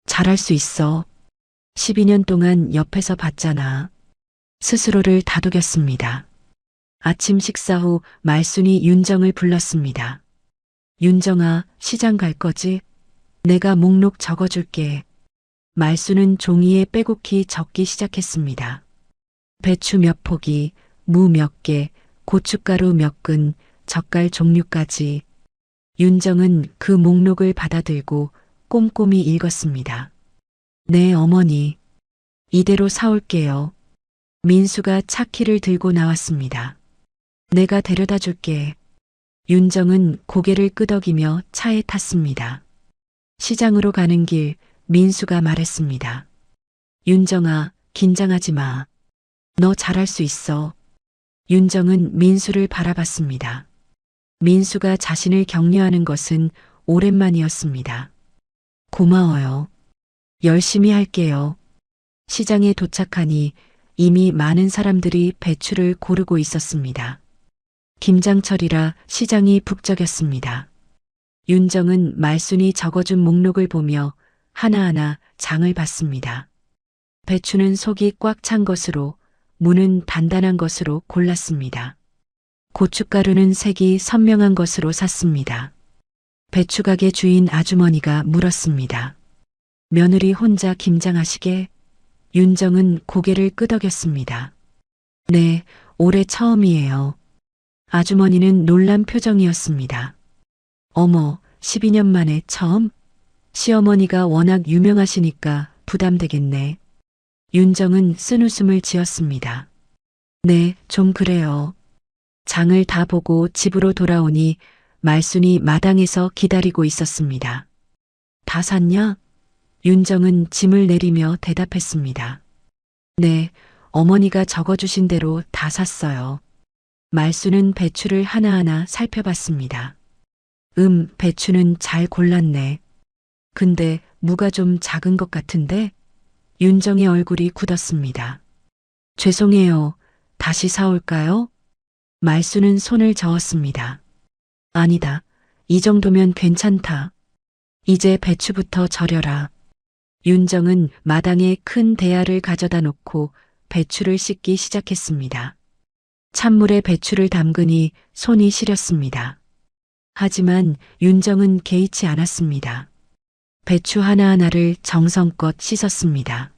잘할 수 있어. 12년 동안 옆에서 봤잖아. 스스로를 다독였습니다. 아침 식사 후 말순이 윤정을 불렀습니다. 윤정아, 시장 갈 거지? 내가 목록 적어줄게. 말순은 종이에 빼곡히 적기 시작했습니다. 배추 몇 포기, 무 몇 개, 고춧가루 몇 근, 젓갈 종류까지. 윤정은 그 목록을 받아들고 꼼꼼히 읽었습니다. 네, 어머니. 이대로 사올게요. 민수가 차 키를 들고 나왔습니다. 내가 데려다 줄게. 윤정은 고개를 끄덕이며 차에 탔습니다. 시장으로 가는 길 민수가 말했습니다. 윤정아, 긴장하지 마. 너 잘할 수 있어. 윤정은 민수를 바라봤습니다. 민수가 자신을 격려하는 것은 오랜만이었습니다. 고마워요. 열심히 할게요. 시장에 도착하니 이미 많은 사람들이 배추를 고르고 있었습니다. 김장철이라 시장이 북적였습니다. 윤정은 말순이 적어준 목록을 보며 하나하나 장을 봤습니다. 배추는 속이 꽉 찬 것으로, 무는 단단한 것으로 골랐습니다. 고춧가루는 색이 선명한 것으로 샀습니다. 배추가게 주인 아주머니가 물었습니다. 며느리 혼자 김장하시게? 윤정은 고개를 끄덕였습니다. 네, 올해 처음이에요. 아주머니는 놀란 표정이었습니다. 어머, 12년 만에 처음? 시어머니가 워낙 유명하시니까 부담되겠네. 윤정은 쓴웃음을 지었습니다. 네, 좀 그래요. 장을 다 보고 집으로 돌아오니 말순이 마당에서 기다리고 있었습니다. 다 샀냐? 윤정은 짐을 내리며 대답했습니다. 네, 어머니가 적어주신 대로 다 샀어요. 말순은 배추를 하나하나 살펴봤습니다. 배추는 잘 골랐네. 근데 무가 좀 작은 것 같은데? 윤정의 얼굴이 굳었습니다. 죄송해요. 다시 사올까요? 말순은 손을 저었습니다. 아니다. 이 정도면 괜찮다. 이제 배추부터 절여라. 윤정은 마당에 큰 대야를 가져다 놓고 배추를 씻기 시작했습니다. 찬물에 배추를 담그니 손이 시렸습니다. 하지만 윤정은 개의치 않았습니다. 배추 하나하나를 정성껏 씻었습니다.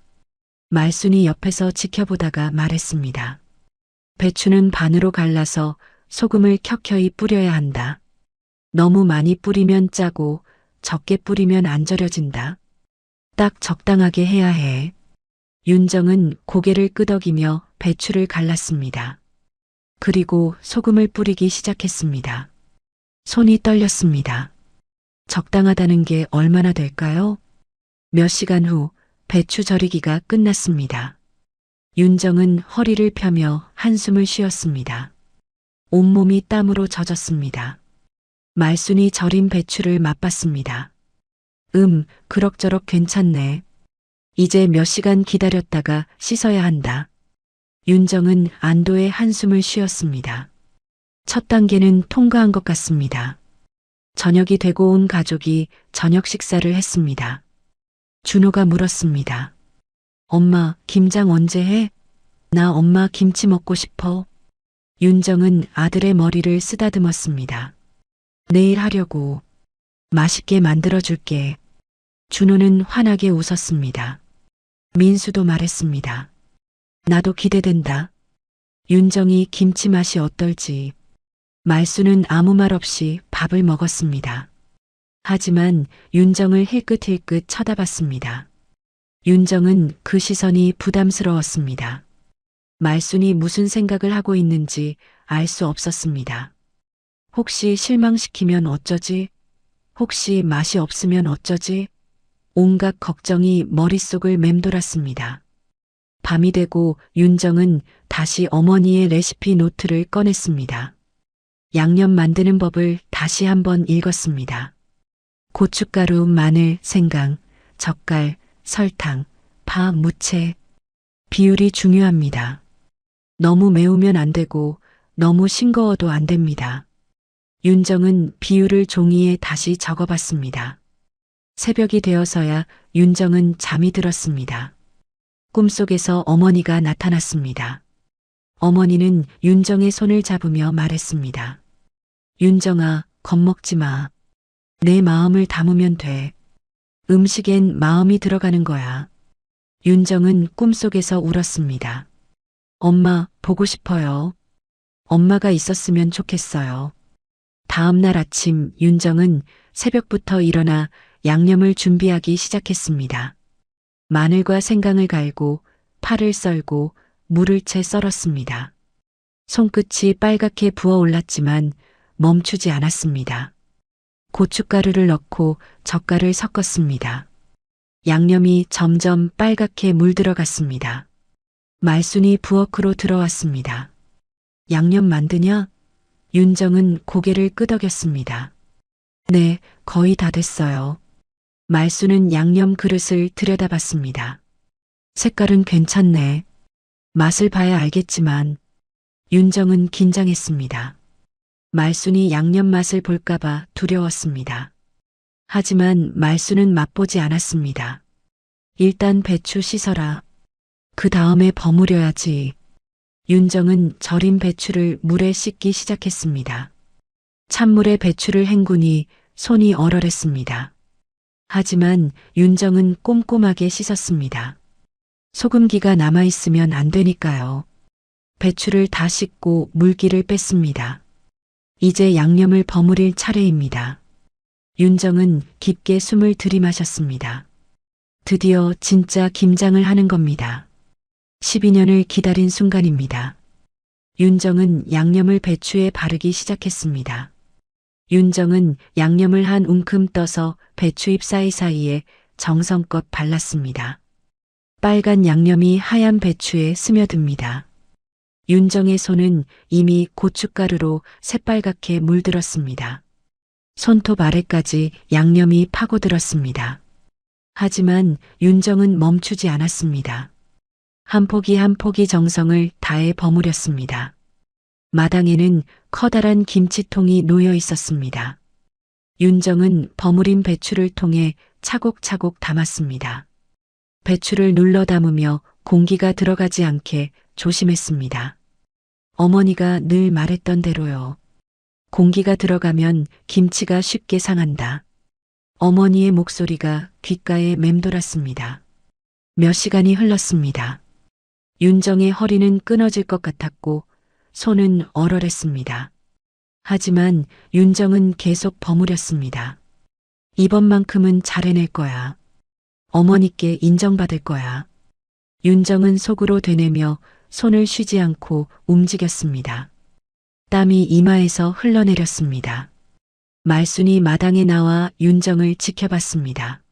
말순이 옆에서 지켜보다가 말했습니다. 배추는 반으로 갈라서 소금을 켜켜이 뿌려야 한다. 너무 많이 뿌리면 짜고 적게 뿌리면 안 절여진다. 딱 적당하게 해야 해. 윤정은 고개를 끄덕이며 배추를 갈랐습니다. 그리고 소금을 뿌리기 시작했습니다. 손이 떨렸습니다. 적당하다는 게 얼마나 될까요? 몇 시간 후 배추 절이기가 끝났습니다. 윤정은 허리를 펴며 한숨을 쉬었습니다. 온몸이 땀으로 젖었습니다. 말순이 절인 배추를 맛봤습니다. 그럭저럭 괜찮네. 이제 몇 시간 기다렸다가 씻어야 한다. 윤정은 안도의 한숨을 쉬었습니다. 첫 단계는 통과한 것 같습니다. 저녁이 되고 온 가족이 저녁 식사를 했습니다. 준호가 물었습니다. 엄마, 김장 언제 해? 나 엄마 김치 먹고 싶어. 윤정은 아들의 머리를 쓰다듬었습니다. 내일 하려고. 맛있게 만들어줄게. 준호는 환하게 웃었습니다. 민수도 말했습니다. 나도 기대된다. 윤정이 김치 맛이 어떨지. 말수는 아무 말 없이 밥을 먹었습니다. 하지만 윤정을 힐끗힐끗 쳐다봤습니다. 윤정은 그 시선이 부담스러웠습니다. 말순이 무슨 생각을 하고 있는지 알 수 없었습니다. 혹시 실망시키면 어쩌지? 혹시 맛이 없으면 어쩌지? 온갖 걱정이 머릿속을 맴돌았습니다. 밤이 되고 윤정은 다시 어머니의 레시피 노트를 꺼냈습니다. 양념 만드는 법을 다시 한번 읽었습니다. 고춧가루, 마늘, 생강, 젓갈, 설탕, 파, 무채. 비율이 중요합니다. 너무 매우면 안 되고 너무 싱거워도 안 됩니다. 윤정은 비율을 종이에 다시 적어봤습니다. 새벽이 되어서야 윤정은 잠이 들었습니다. 꿈속에서 어머니가 나타났습니다. 어머니는 윤정의 손을 잡으며 말했습니다. 윤정아, 겁먹지 마. 내 마음을 담으면 돼. 음식엔 마음이 들어가는 거야. 윤정은 꿈속에서 울었습니다. 엄마, 보고 싶어요. 엄마가 있었으면 좋겠어요. 다음 날 아침 윤정은 새벽부터 일어나 양념을 준비하기 시작했습니다. 마늘과 생강을 갈고 파를 썰고 물을 채 썰었습니다. 손끝이 빨갛게 부어올랐지만 멈추지 않았습니다. 고춧가루를 넣고 젓갈을 섞었습니다. 양념이 점점 빨갛게 물들어갔습니다. 말순이 부엌으로 들어왔습니다. 양념 만드냐? 윤정은 고개를 끄덕였습니다. 네, 거의 다 됐어요. 말수는 양념 그릇을 들여다봤습니다. 색깔은 괜찮네. 맛을 봐야 알겠지만 윤정은 긴장했습니다. 말순이 양념 맛을 볼까봐 두려웠습니다. 하지만 말수는 맛보지 않았습니다. 일단 배추 씻어라. 그 다음에 버무려야지. 윤정은 절인 배추를 물에 씻기 시작했습니다. 찬물에 배추를 헹구니 손이 얼얼했습니다. 하지만 윤정은 꼼꼼하게 씻었습니다. 소금기가 남아있으면 안 되니까요. 배추를 다 씻고 물기를 뺐습니다. 이제 양념을 버무릴 차례입니다. 윤정은 깊게 숨을 들이마셨습니다. 드디어 진짜 김장을 하는 겁니다. 12년을 기다린 순간입니다. 윤정은 양념을 배추에 바르기 시작했습니다. 윤정은 양념을 한 움큼 떠서 배추잎 사이사이에 정성껏 발랐습니다. 빨간 양념이 하얀 배추에 스며듭니다. 윤정의 손은 이미 고춧가루로 새빨갛게 물들었습니다. 손톱 아래까지 양념이 파고들었습니다. 하지만 윤정은 멈추지 않았습니다. 한 포기 한 포기 정성을 다해 버무렸습니다. 마당에는 커다란 김치통이 놓여 있었습니다. 윤정은 버무린 배추를 통해 차곡차곡 담았습니다. 배추를 눌러 담으며 공기가 들어가지 않게 조심했습니다. 어머니가 늘 말했던 대로요. 공기가 들어가면 김치가 쉽게 상한다. 어머니의 목소리가 귓가에 맴돌았습니다. 몇 시간이 흘렀습니다. 윤정의 허리는 끊어질 것 같았고 손은 얼얼했습니다. 하지만 윤정은 계속 버무렸습니다. 이번만큼은 잘 해낼 거야. 어머니께 인정받을 거야. 윤정은 속으로 되뇌며 손을 쉬지 않고 움직였습니다. 땀이 이마에서 흘러내렸습니다. 말순이 마당에 나와 윤정을 지켜봤습니다.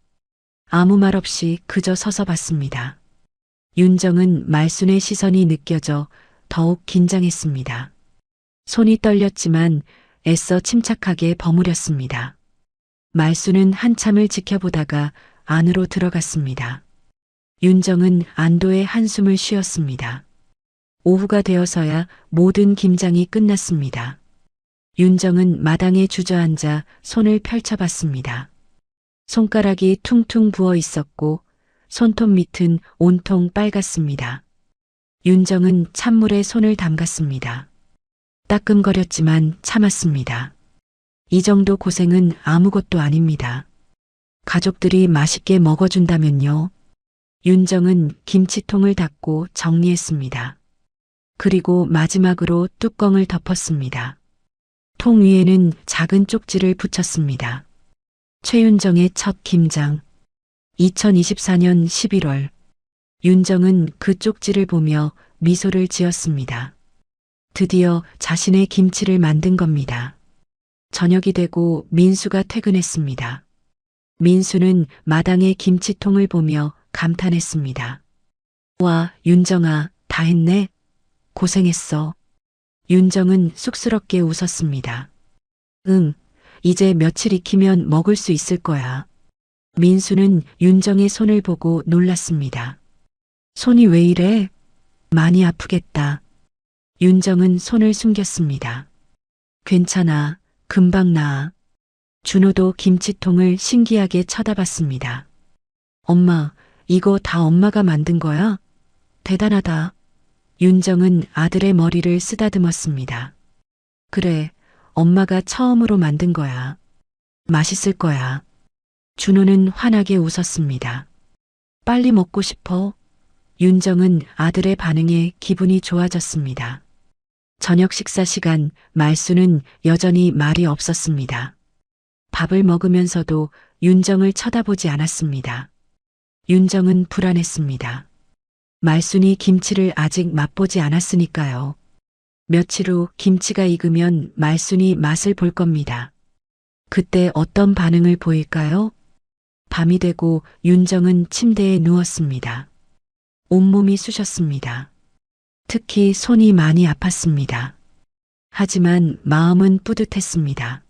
아무 말 없이 그저 서서 봤습니다. 윤정은 말순의 시선이 느껴져 더욱 긴장했습니다. 손이 떨렸지만 애써 침착하게 버무렸습니다. 말순은 한참을 지켜보다가 안으로 들어갔습니다. 윤정은 안도의 한숨을 쉬었습니다. 오후가 되어서야 모든 김장이 끝났습니다. 윤정은 마당에 주저앉아 손을 펼쳐봤습니다. 손가락이 퉁퉁 부어 있었고 손톱 밑은 온통 빨갛습니다. 윤정은 찬물에 손을 담갔습니다. 따끔거렸지만 참았습니다. 이 정도 고생은 아무것도 아닙니다. 가족들이 맛있게 먹어준다면요. 윤정은 김치통을 닫고 정리했습니다. 그리고 마지막으로 뚜껑을 덮었습니다. 통 위에는 작은 쪽지를 붙였습니다. 최윤정의 첫 김장. 2024년 11월. 윤정은 그 쪽지를 보며 미소를 지었습니다. 드디어 자신의 김치를 만든 겁니다. 저녁이 되고 민수가 퇴근했습니다. 민수는 마당의 김치통을 보며 감탄했습니다. 와, 윤정아, 다 했네. 고생했어. 윤정은 쑥스럽게 웃었습니다. 응, 이제 며칠 익히면 먹을 수 있을 거야. 민수는 윤정의 손을 보고 놀랐습니다. 손이 왜 이래? 많이 아프겠다. 윤정은 손을 숨겼습니다. 괜찮아, 금방 나아. 준호도 김치통을 신기하게 쳐다봤습니다. 엄마, 이거 다 엄마가 만든 거야? 대단하다. 윤정은 아들의 머리를 쓰다듬었습니다. 그래, 엄마가 처음으로 만든 거야. 맛있을 거야. 준호는 환하게 웃었습니다. 빨리 먹고 싶어. 윤정은 아들의 반응에 기분이 좋아졌습니다. 저녁 식사 시간, 말수는 여전히 말이 없었습니다. 밥을 먹으면서도 윤정을 쳐다보지 않았습니다. 윤정은 불안했습니다. 말순이 김치를 아직 맛보지 않았으니까요. 며칠 후 김치가 익으면 말순이 맛을 볼 겁니다. 그때 어떤 반응을 보일까요? 밤이 되고 윤정은 침대에 누웠습니다. 온몸이 쑤셨습니다. 특히 손이 많이 아팠습니다. 하지만 마음은 뿌듯했습니다.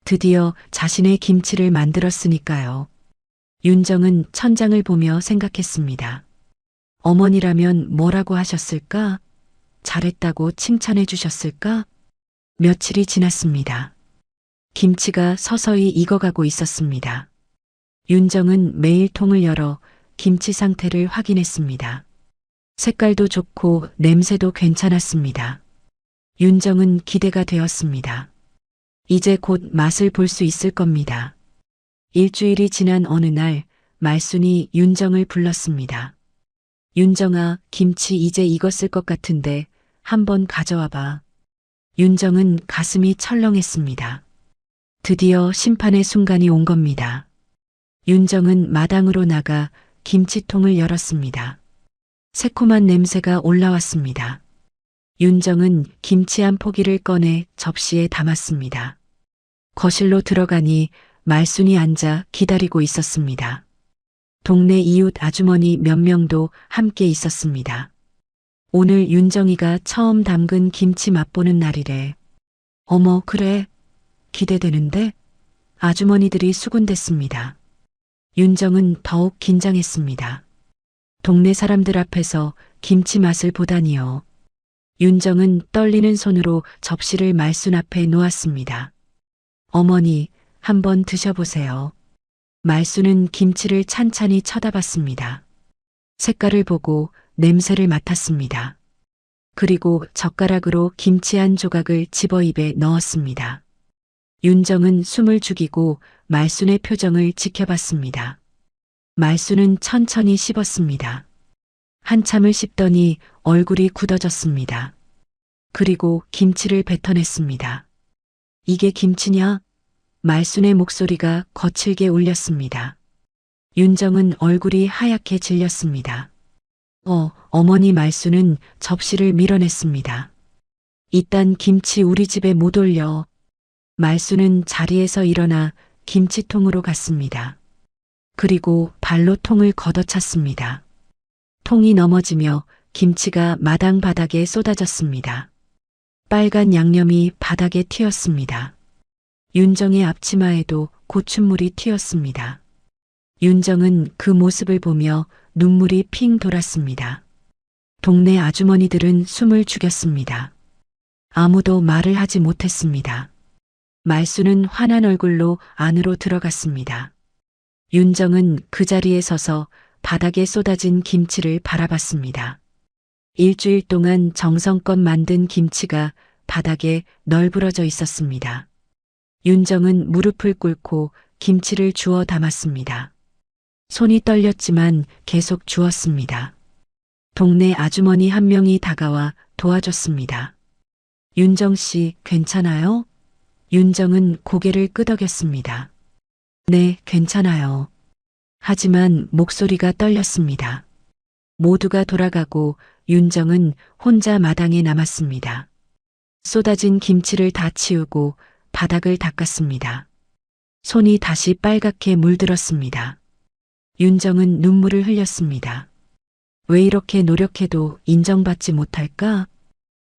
드디어 자신의 김치를 만들었으니까요. 윤정은 천장을 보며 생각했습니다. 어머니라면 뭐라고 하셨을까? 잘했다고 칭찬해 주셨을까? 며칠이 지났습니다. 김치가 서서히 익어가고 있었습니다. 윤정은 매일 통을 열어 김치 상태를 확인했습니다. 색깔도 좋고 냄새도 괜찮았습니다. 윤정은 기대가 되었습니다. 이제 곧 맛을 볼 수 있을 겁니다. 일주일이 지난 어느 날 말순이 윤정을 불렀습니다. 윤정아, 김치 이제 익었을 것 같은데 한번 가져와 봐. 윤정은 가슴이 철렁했습니다. 드디어 심판의 순간이 온 겁니다. 윤정은 마당으로 나가 김치통을 열었습니다. 새콤한 냄새가 올라왔습니다. 윤정은 김치 한 포기를 꺼내 접시에 담았습니다. 거실로 들어가니 말순이 앉아 기다리고 있었습니다. 동네 이웃 아주머니 몇 명도 함께 있었습니다. 오늘 윤정이가 처음 담근 김치 맛보는 날이래. 어머, 그래. 기대되는데? 아주머니들이 수군댔습니다. 윤정은 더욱 긴장했습니다. 동네 사람들 앞에서 김치 맛을 보다니요. 윤정은 떨리는 손으로 접시를 말순 앞에 놓았습니다. 어머니, 한번 드셔보세요. 말순은 김치를 찬찬히 쳐다봤습니다. 색깔을 보고 냄새를 맡았습니다. 그리고 젓가락으로 김치 한 조각을 집어 입에 넣었습니다. 윤정은 숨을 죽이고 말순의 표정을 지켜봤습니다. 말순은 천천히 씹었습니다. 한참을 씹더니 얼굴이 굳어졌습니다. 그리고 김치를 뱉어냈습니다. 이게 김치냐? 말순의 목소리가 거칠게 울렸습니다. 윤정은 얼굴이 하얗게 질렸습니다. 어머니. 말순은 접시를 밀어냈습니다. 이딴 김치 우리 집에 못 올려. 말순은 자리에서 일어나 김치통으로 갔습니다. 그리고 발로 통을 걷어찼습니다. 통이 넘어지며 김치가 마당 바닥에 쏟아졌습니다. 빨간 양념이 바닥에 튀었습니다. 윤정의 앞치마에도 고춧물이 튀었습니다. 윤정은 그 모습을 보며 눈물이 핑 돌았습니다. 동네 아주머니들은 숨을 죽였습니다. 아무도 말을 하지 못했습니다. 말순은 환한 얼굴로 안으로 들어갔습니다. 윤정은 그 자리에 서서 바닥에 쏟아진 김치를 바라봤습니다. 일주일 동안 정성껏 만든 김치가 바닥에 널브러져 있었습니다. 윤정은 무릎을 꿇고 김치를 주워 담았습니다. 손이 떨렸지만 계속 주었습니다. 동네 아주머니 한 명이 다가와 도와줬습니다. 윤정 씨, 괜찮아요? 윤정은 고개를 끄덕였습니다. 네, 괜찮아요. 하지만 목소리가 떨렸습니다. 모두가 돌아가고 윤정은 혼자 마당에 남았습니다. 쏟아진 김치를 다 치우고 바닥을 닦았습니다. 손이 다시 빨갛게 물들었습니다. 윤정은 눈물을 흘렸습니다. 왜 이렇게 노력해도 인정받지 못할까?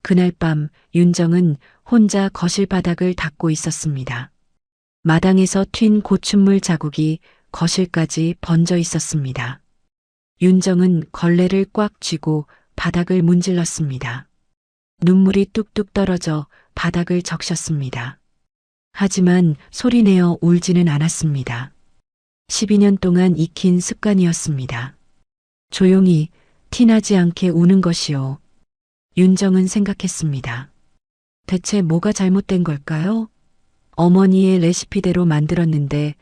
그날 밤 윤정은 혼자 거실 바닥을 닦고 있었습니다. 마당에서 튄 고춧물 자국이 거실까지 번져 있었습니다. 윤정은 걸레를 꽉 쥐고 바닥을 문질렀습니다. 눈물이 뚝뚝 떨어져 바닥을 적셨습니다. 하지만 소리내어 울지는 않았습니다. 12년 동안 익힌 습관이었습니다. 조용히 티나지 않게 우는 것이요. 윤정은 생각했습니다. 대체 뭐가 잘못된 걸까요? 어머니의 레시피대로 만들었는데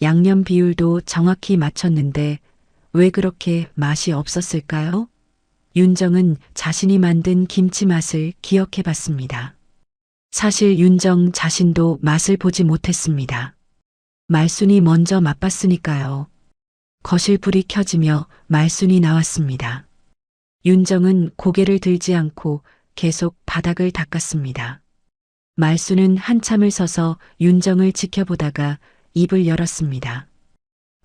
양념 비율도 정확히 맞췄는데 왜 그렇게 맛이 없었을까요? 윤정은 자신이 만든 김치 맛을 기억해 봤습니다. 사실 윤정 자신도 맛을 보지 못했습니다. 말순이 먼저 맛봤으니까요. 거실 불이 켜지며 말순이 나왔습니다. 윤정은 고개를 들지 않고 계속 바닥을 닦았습니다. 말순은 한참을 서서 윤정을 지켜보다가 입을 열었습니다.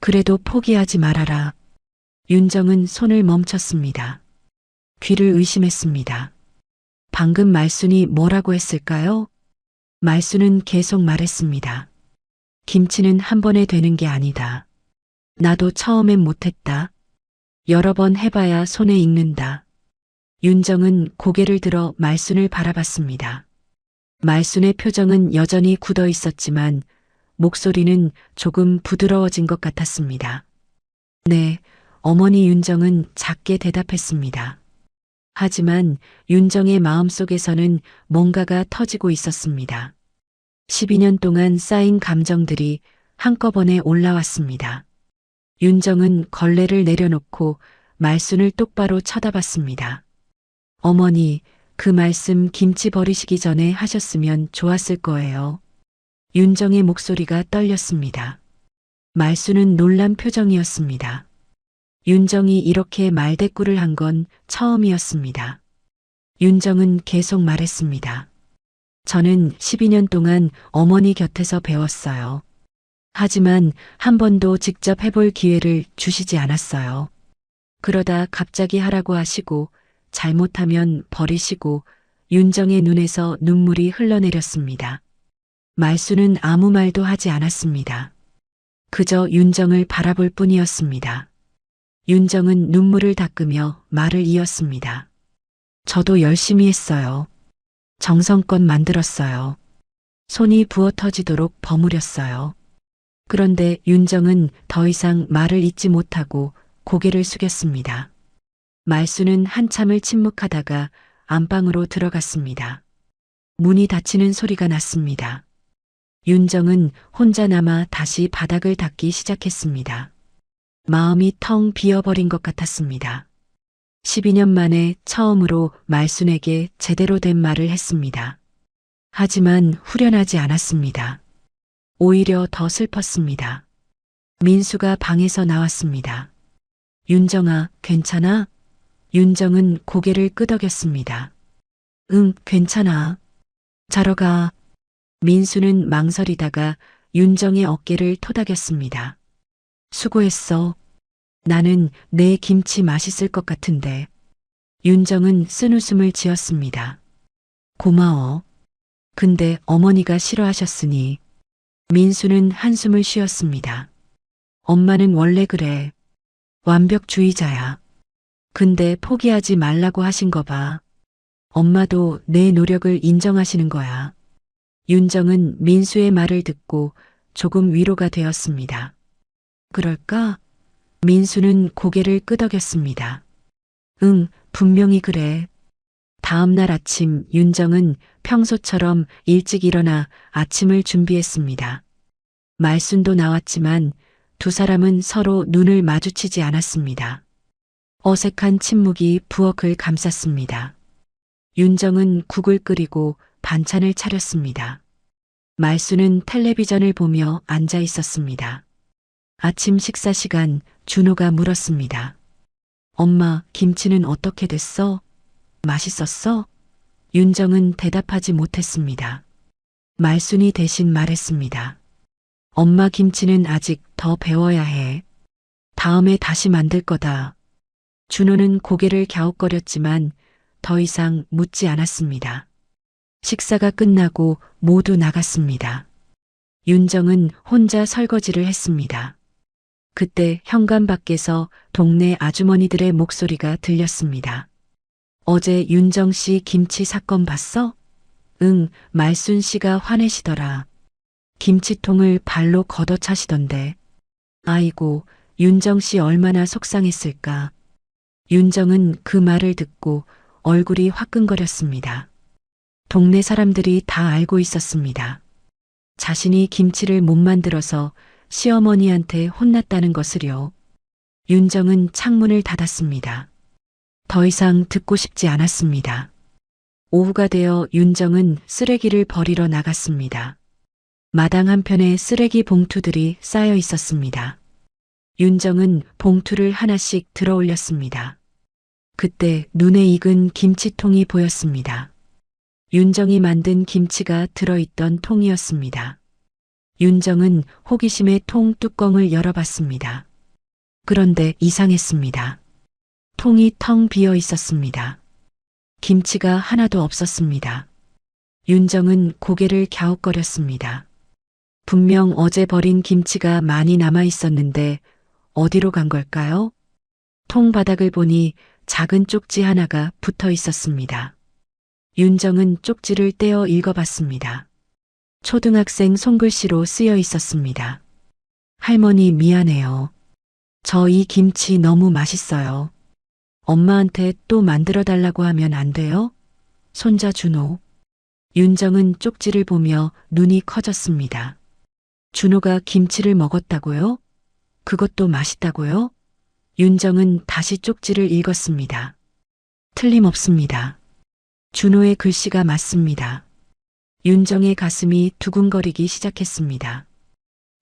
그래도 포기하지 말아라. 윤정은 손을 멈췄습니다. 귀를 의심했습니다. 방금 말순이 뭐라고 했을까요? 말순은 계속 말했습니다. 김치는 한 번에 되는 게 아니다. 나도 처음엔 못했다. 여러 번 해봐야 손에 익는다. 윤정은 고개를 들어 말순을 바라봤습니다. 말순의 표정은 여전히 굳어 있었지만 목소리는 조금 부드러워진 것 같았습니다. 네, 어머니 윤정은 작게 대답했습니다. 하지만 윤정의 마음속에서는 뭔가가 터지고 있었습니다. 12년 동안 쌓인 감정들이 한꺼번에 올라왔습니다. 윤정은 걸레를 내려놓고 말순을 똑바로 쳐다봤습니다. 어머니, 그 말씀 김치 버리시기 전에 하셨으면 좋았을 거예요. 윤정의 목소리가 떨렸습니다. 말순은 놀란 표정이었습니다. 윤정이 이렇게 말대꾸를 한 건 처음이었습니다. 윤정은 계속 말했습니다. 저는 12년 동안 어머니 곁에서 배웠어요. 하지만 한 번도 직접 해볼 기회를 주시지 않았어요. 그러다 갑자기 하라고 하시고 잘못하면 버리시고 윤정의 눈에서 눈물이 흘러내렸습니다. 말순은 아무 말도 하지 않았습니다. 그저 윤정을 바라볼 뿐이었습니다. 윤정은 눈물을 닦으며 말을 이었습니다. 저도 열심히 했어요. 정성껏 만들었어요. 손이 부어 터지도록 버무렸어요. 그런데 윤정은 더 이상 말을 잇지 못하고 고개를 숙였습니다. 말순은 한참을 침묵하다가 안방으로 들어갔습니다. 문이 닫히는 소리가 났습니다. 윤정은 혼자 남아 다시 바닥을 닦기 시작했습니다. 마음이 텅 비어버린 것 같았습니다. 12년 만에 처음으로 말순에게 제대로 된 말을 했습니다. 하지만 후련하지 않았습니다. 오히려 더 슬펐습니다. 민수가 방에서 나왔습니다. 윤정아, 괜찮아? 윤정은 고개를 끄덕였습니다. 응, 괜찮아. 자러 가. 민수는 망설이다가 윤정의 어깨를 토닥였습니다. 수고했어. 나는 내 김치 맛있을 것 같은데. 윤정은 쓴웃음을 지었습니다. 고마워. 근데 어머니가 싫어하셨으니. 민수는 한숨을 쉬었습니다. 엄마는 원래 그래. 완벽주의자야. 근데 포기하지 말라고 하신 거 봐. 엄마도 내 노력을 인정하시는 거야. 윤정은 민수의 말을 듣고 조금 위로가 되었습니다. 그럴까? 민수는 고개를 끄덕였습니다. 응, 분명히 그래. 다음 날 아침 윤정은 평소처럼 일찍 일어나 아침을 준비했습니다. 말순도 나왔지만 두 사람은 서로 눈을 마주치지 않았습니다. 어색한 침묵이 부엌을 감쌌습니다. 윤정은 국을 끓이고 반찬을 차렸습니다. 말순은 텔레비전을 보며 앉아 있었습니다. 아침 식사 시간 준호가 물었습니다. 엄마, 김치는 어떻게 됐어? 맛있었어? 윤정은 대답하지 못했습니다. 말순이 대신 말했습니다. 엄마 김치는 아직 더 배워야 해. 다음에 다시 만들 거다. 준호는 고개를 갸웃거렸지만 더 이상 묻지 않았습니다. 식사가 끝나고 모두 나갔습니다. 윤정은 혼자 설거지를 했습니다. 그때 현관 밖에서 동네 아주머니들의 목소리가 들렸습니다. 어제 윤정 씨 김치 사건 봤어? 응, 말순 씨가 화내시더라. 김치통을 발로 걷어차시던데. 아이고, 윤정 씨 얼마나 속상했을까. 윤정은 그 말을 듣고 얼굴이 화끈거렸습니다. 동네 사람들이 다 알고 있었습니다. 자신이 김치를 못 만들어서 시어머니한테 혼났다는 것을요. 윤정은 창문을 닫았습니다. 더 이상 듣고 싶지 않았습니다. 오후가 되어 윤정은 쓰레기를 버리러 나갔습니다. 마당 한편에 쓰레기 봉투들이 쌓여 있었습니다. 윤정은 봉투를 하나씩 들어 올렸습니다. 그때 눈에 익은 김치통이 보였습니다. 윤정이 만든 김치가 들어있던 통이었습니다. 윤정은 호기심에 통 뚜껑을 열어봤습니다. 그런데 이상했습니다. 통이 텅 비어 있었습니다. 김치가 하나도 없었습니다. 윤정은 고개를 갸웃거렸습니다. 분명 어제 버린 김치가 많이 남아 있었는데 어디로 간 걸까요? 통 바닥을 보니 작은 쪽지 하나가 붙어 있었습니다. 윤정은 쪽지를 떼어 읽어봤습니다. 초등학생 손글씨로 쓰여 있었습니다. 할머니 미안해요. 저 이 김치 너무 맛있어요. 엄마한테 또 만들어 달라고 하면 안 돼요? 손자 준호. 윤정은 쪽지를 보며 눈이 커졌습니다. 준호가 김치를 먹었다고요? 그것도 맛있다고요? 윤정은 다시 쪽지를 읽었습니다. 틀림없습니다. 준호의 글씨가 맞습니다. 윤정의 가슴이 두근거리기 시작했습니다.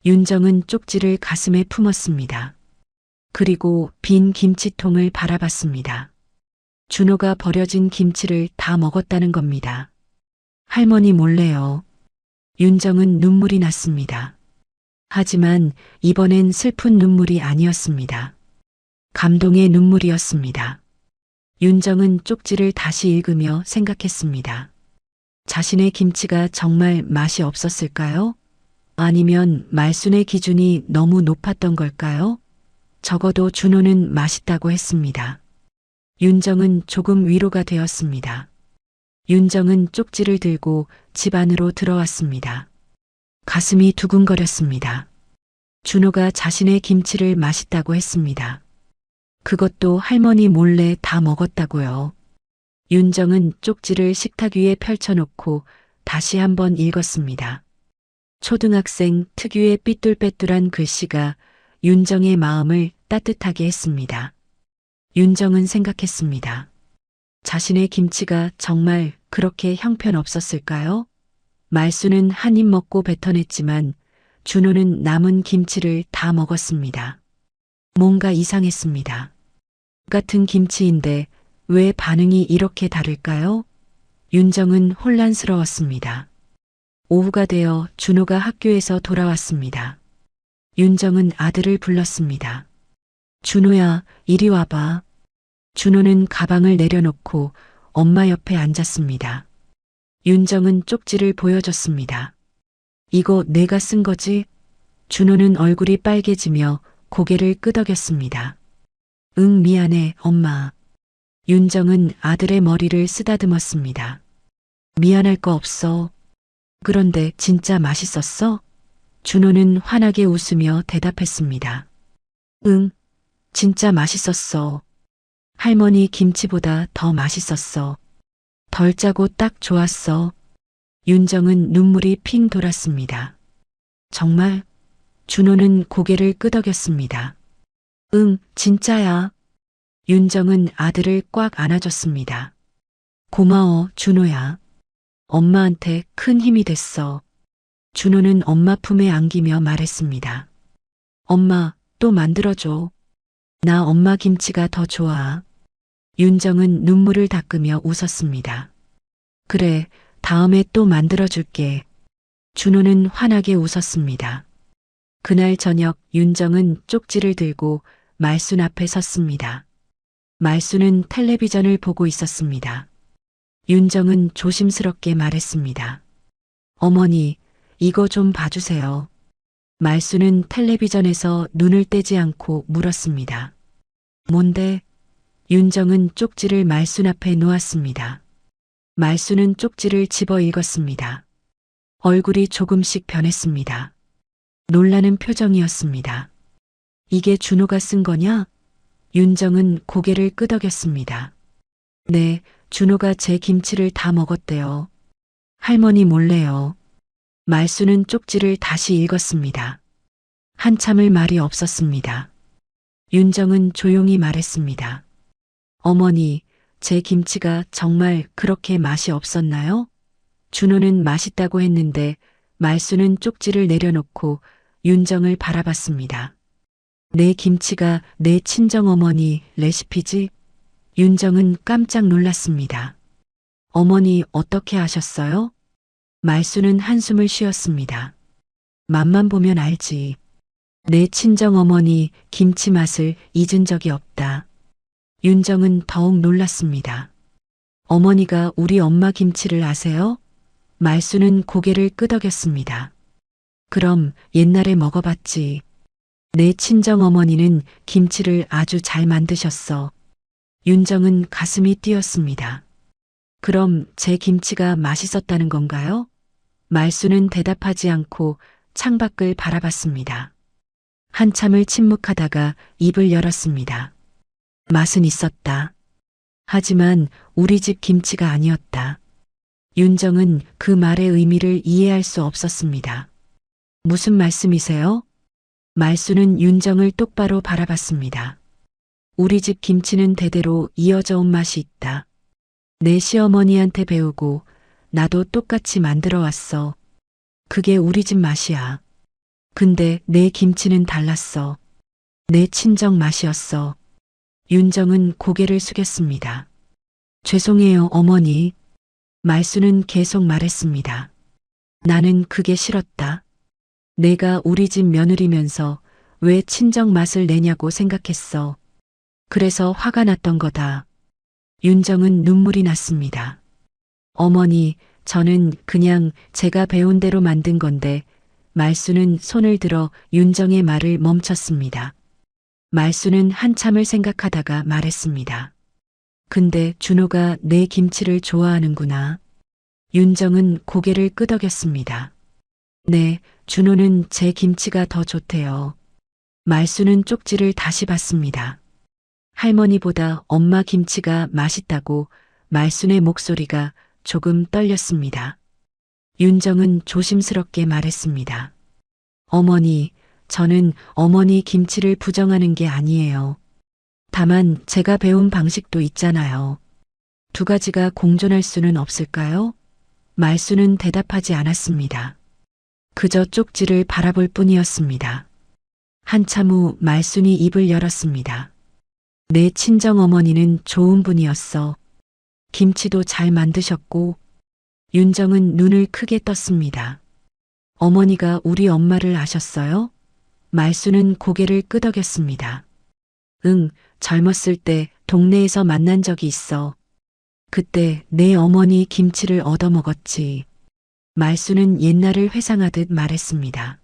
윤정은 쪽지를 가슴에 품었습니다. 그리고 빈 김치통을 바라봤습니다. 준호가 버려진 김치를 다 먹었다는 겁니다. 할머니 몰래요. 윤정은 눈물이 났습니다. 하지만 이번엔 슬픈 눈물이 아니었습니다. 감동의 눈물이었습니다. 윤정은 쪽지를 다시 읽으며 생각했습니다. 자신의 김치가 정말 맛이 없었을까요? 아니면 말순의 기준이 너무 높았던 걸까요? 적어도 준호는 맛있다고 했습니다. 윤정은 조금 위로가 되었습니다. 윤정은 쪽지를 들고 집 안으로 들어왔습니다. 가슴이 두근거렸습니다. 준호가 자신의 김치를 맛있다고 했습니다. 그것도 할머니 몰래 다 먹었다고요. 윤정은 쪽지를 식탁 위에 펼쳐놓고 다시 한번 읽었습니다. 초등학생 특유의 삐뚤빼뚤한 글씨가 윤정의 마음을 따뜻하게 했습니다. 윤정은 생각했습니다. 자신의 김치가 정말 그렇게 형편없었을까요? 말수는 한 입 먹고 뱉어냈지만 준호는 남은 김치를 다 먹었습니다. 뭔가 이상했습니다. 같은 김치인데 왜 반응이 이렇게 다를까요? 윤정은 혼란스러웠습니다. 오후가 되어 준호가 학교에서 돌아왔습니다. 윤정은 아들을 불렀습니다. 준호야, 이리 와봐. 준호는 가방을 내려놓고 엄마 옆에 앉았습니다. 윤정은 쪽지를 보여줬습니다. 이거 내가 쓴 거지? 준호는 얼굴이 빨개지며 고개를 끄덕였습니다. 응, 미안해, 엄마. 윤정은 아들의 머리를 쓰다듬었습니다. 미안할 거 없어. 그런데 진짜 맛있었어? 준호는 환하게 웃으며 대답했습니다. 응, 진짜 맛있었어. 할머니 김치보다 더 맛있었어. 덜 짜고 딱 좋았어. 윤정은 눈물이 핑 돌았습니다. 정말? 준호는 고개를 끄덕였습니다. 응, 진짜야. 윤정은 아들을 꽉 안아줬습니다. 고마워, 준호야. 엄마한테 큰 힘이 됐어. 준호는 엄마 품에 안기며 말했습니다. 엄마, 또 만들어줘. 나 엄마 김치가 더 좋아. 윤정은 눈물을 닦으며 웃었습니다. 그래, 다음에 또 만들어줄게. 준호는 환하게 웃었습니다. 그날 저녁 윤정은 쪽지를 들고 말순 앞에 섰습니다. 말순은 텔레비전을 보고 있었습니다. 윤정은 조심스럽게 말했습니다. 어머니, 이거 좀 봐주세요. 말순은 텔레비전에서 눈을 떼지 않고 물었습니다. 뭔데? 윤정은 쪽지를 말순 앞에 놓았습니다. 말순은 쪽지를 집어 읽었습니다. 얼굴이 조금씩 변했습니다. 놀라는 표정이었습니다. 이게 준호가 쓴 거냐? 윤정은 고개를 끄덕였습니다. 네, 준호가 제 김치를 다 먹었대요. 할머니 몰래요. 말순은 쪽지를 다시 읽었습니다. 한참을 말이 없었습니다. 윤정은 조용히 말했습니다. 어머니, 제 김치가 정말 그렇게 맛이 없었나요? 준호는 맛있다고 했는데 말순은 쪽지를 내려놓고 윤정을 바라봤습니다. 내 김치가 내 친정어머니 레시피지? 윤정은 깜짝 놀랐습니다. 어머니 어떻게 아셨어요? 말순은 한숨을 쉬었습니다. 맛만 보면 알지. 내 친정어머니 김치 맛을 잊은 적이 없다. 윤정은 더욱 놀랐습니다. 어머니가 우리 엄마 김치를 아세요? 말수는 고개를 끄덕였습니다. 그럼 옛날에 먹어봤지. 내 친정 어머니는 김치를 아주 잘 만드셨어. 윤정은 가슴이 뛰었습니다. 그럼 제 김치가 맛있었다는 건가요? 말수는 대답하지 않고 창밖을 바라봤습니다. 한참을 침묵하다가 입을 열었습니다. 맛은 있었다. 하지만 우리 집 김치가 아니었다. 윤정은 그 말의 의미를 이해할 수 없었습니다. 무슨 말씀이세요? 말수는 윤정을 똑바로 바라봤습니다. 우리 집 김치는 대대로 이어져 온 맛이 있다. 내 시어머니한테 배우고 나도 똑같이 만들어 왔어. 그게 우리 집 맛이야. 근데 내 김치는 달랐어. 내 친정 맛이었어. 윤정은 고개를 숙였습니다. 죄송해요, 어머니. 말수는 계속 말했습니다. 나는 그게 싫었다. 내가 우리 집 며느리면서 왜 친정 맛을 내냐고 생각했어. 그래서 화가 났던 거다. 윤정은 눈물이 났습니다. 어머니, 저는 그냥 제가 배운 대로 만든 건데, 말수는 손을 들어 윤정의 말을 멈췄습니다. 말수는 한참을 생각하다가 말했습니다. 근데 준호가 내 김치를 좋아하는구나. 윤정은 고개를 끄덕였습니다. 네, 준호는 제 김치가 더 좋대요. 말수는 쪽지를 다시 봤습니다. 할머니보다 엄마 김치가 맛있다고 말순의 목소리가 조금 떨렸습니다. 윤정은 조심스럽게 말했습니다. 어머니, 저는 어머니 김치를 부정하는 게 아니에요. 다만 제가 배운 방식도 있잖아요. 두 가지가 공존할 수는 없을까요? 말수는 대답하지 않았습니다. 그저 쪽지를 바라볼 뿐이었습니다. 한참 후 말순이 입을 열었습니다. 내 친정 어머니는 좋은 분이었어. 김치도 잘 만드셨고. 윤정은 눈을 크게 떴습니다. 어머니가 우리 엄마를 아셨어요? 말수는 고개를 끄덕였습니다. 응, 젊었을 때 동네에서 만난 적이 있어. 그때 내 어머니 김치를 얻어먹었지. 말수는 옛날을 회상하듯 말했습니다.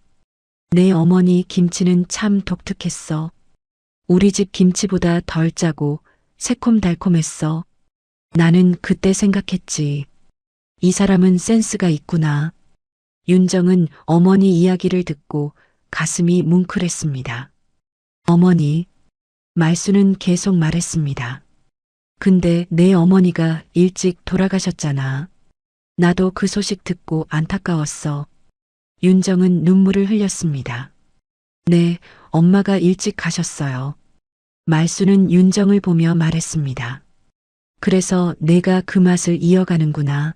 내 어머니 김치는 참 독특했어. 우리 집 김치보다 덜 짜고 새콤달콤했어. 나는 그때 생각했지. 이 사람은 센스가 있구나. 윤정은 어머니 이야기를 듣고 가슴이 뭉클했습니다. 어머니, 말수는 계속 말했습니다. 근데 내 어머니가 일찍 돌아가셨잖아. 나도 그 소식 듣고 안타까웠어. 윤정은 눈물을 흘렸습니다. 네, 엄마가 일찍 가셨어요. 말수는 윤정을 보며 말했습니다. 그래서 내가 그 맛을 이어가는구나.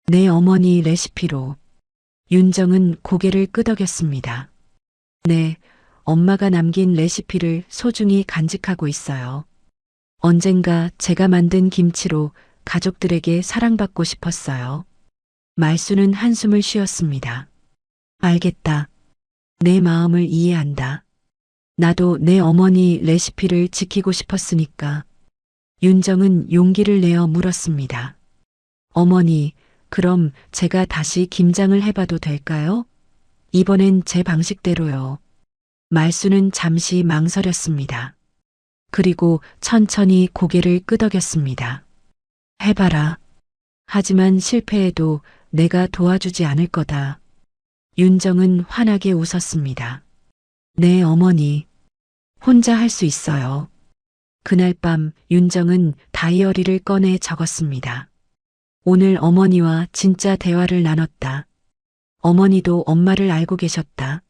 내 어머니 레시피로. 윤정은 고개를 끄덕였습니다. 네, 엄마가 남긴 레시피를 소중히 간직하고 있어요. 언젠가 제가 만든 김치로 가족들에게 사랑받고 싶었어요. 말수는 한숨을 쉬었습니다. 알겠다. 내 마음을 이해한다. 나도 내 어머니 레시피를 지키고 싶었으니까. 윤정은 용기를 내어 물었습니다. 어머니, 그럼 제가 다시 김장을 해봐도 될까요? 이번엔 제 방식대로요. 말수는 잠시 망설였습니다. 그리고 천천히 고개를 끄덕였습니다. 해봐라. 하지만 실패해도 내가 도와주지 않을 거다. 윤정은 환하게 웃었습니다. 네, 어머니. 혼자 할 수 있어요. 그날 밤 윤정은 다이어리를 꺼내 적었습니다. 오늘 어머니와 진짜 대화를 나눴다. 어머니도 엄마를 알고 계셨다.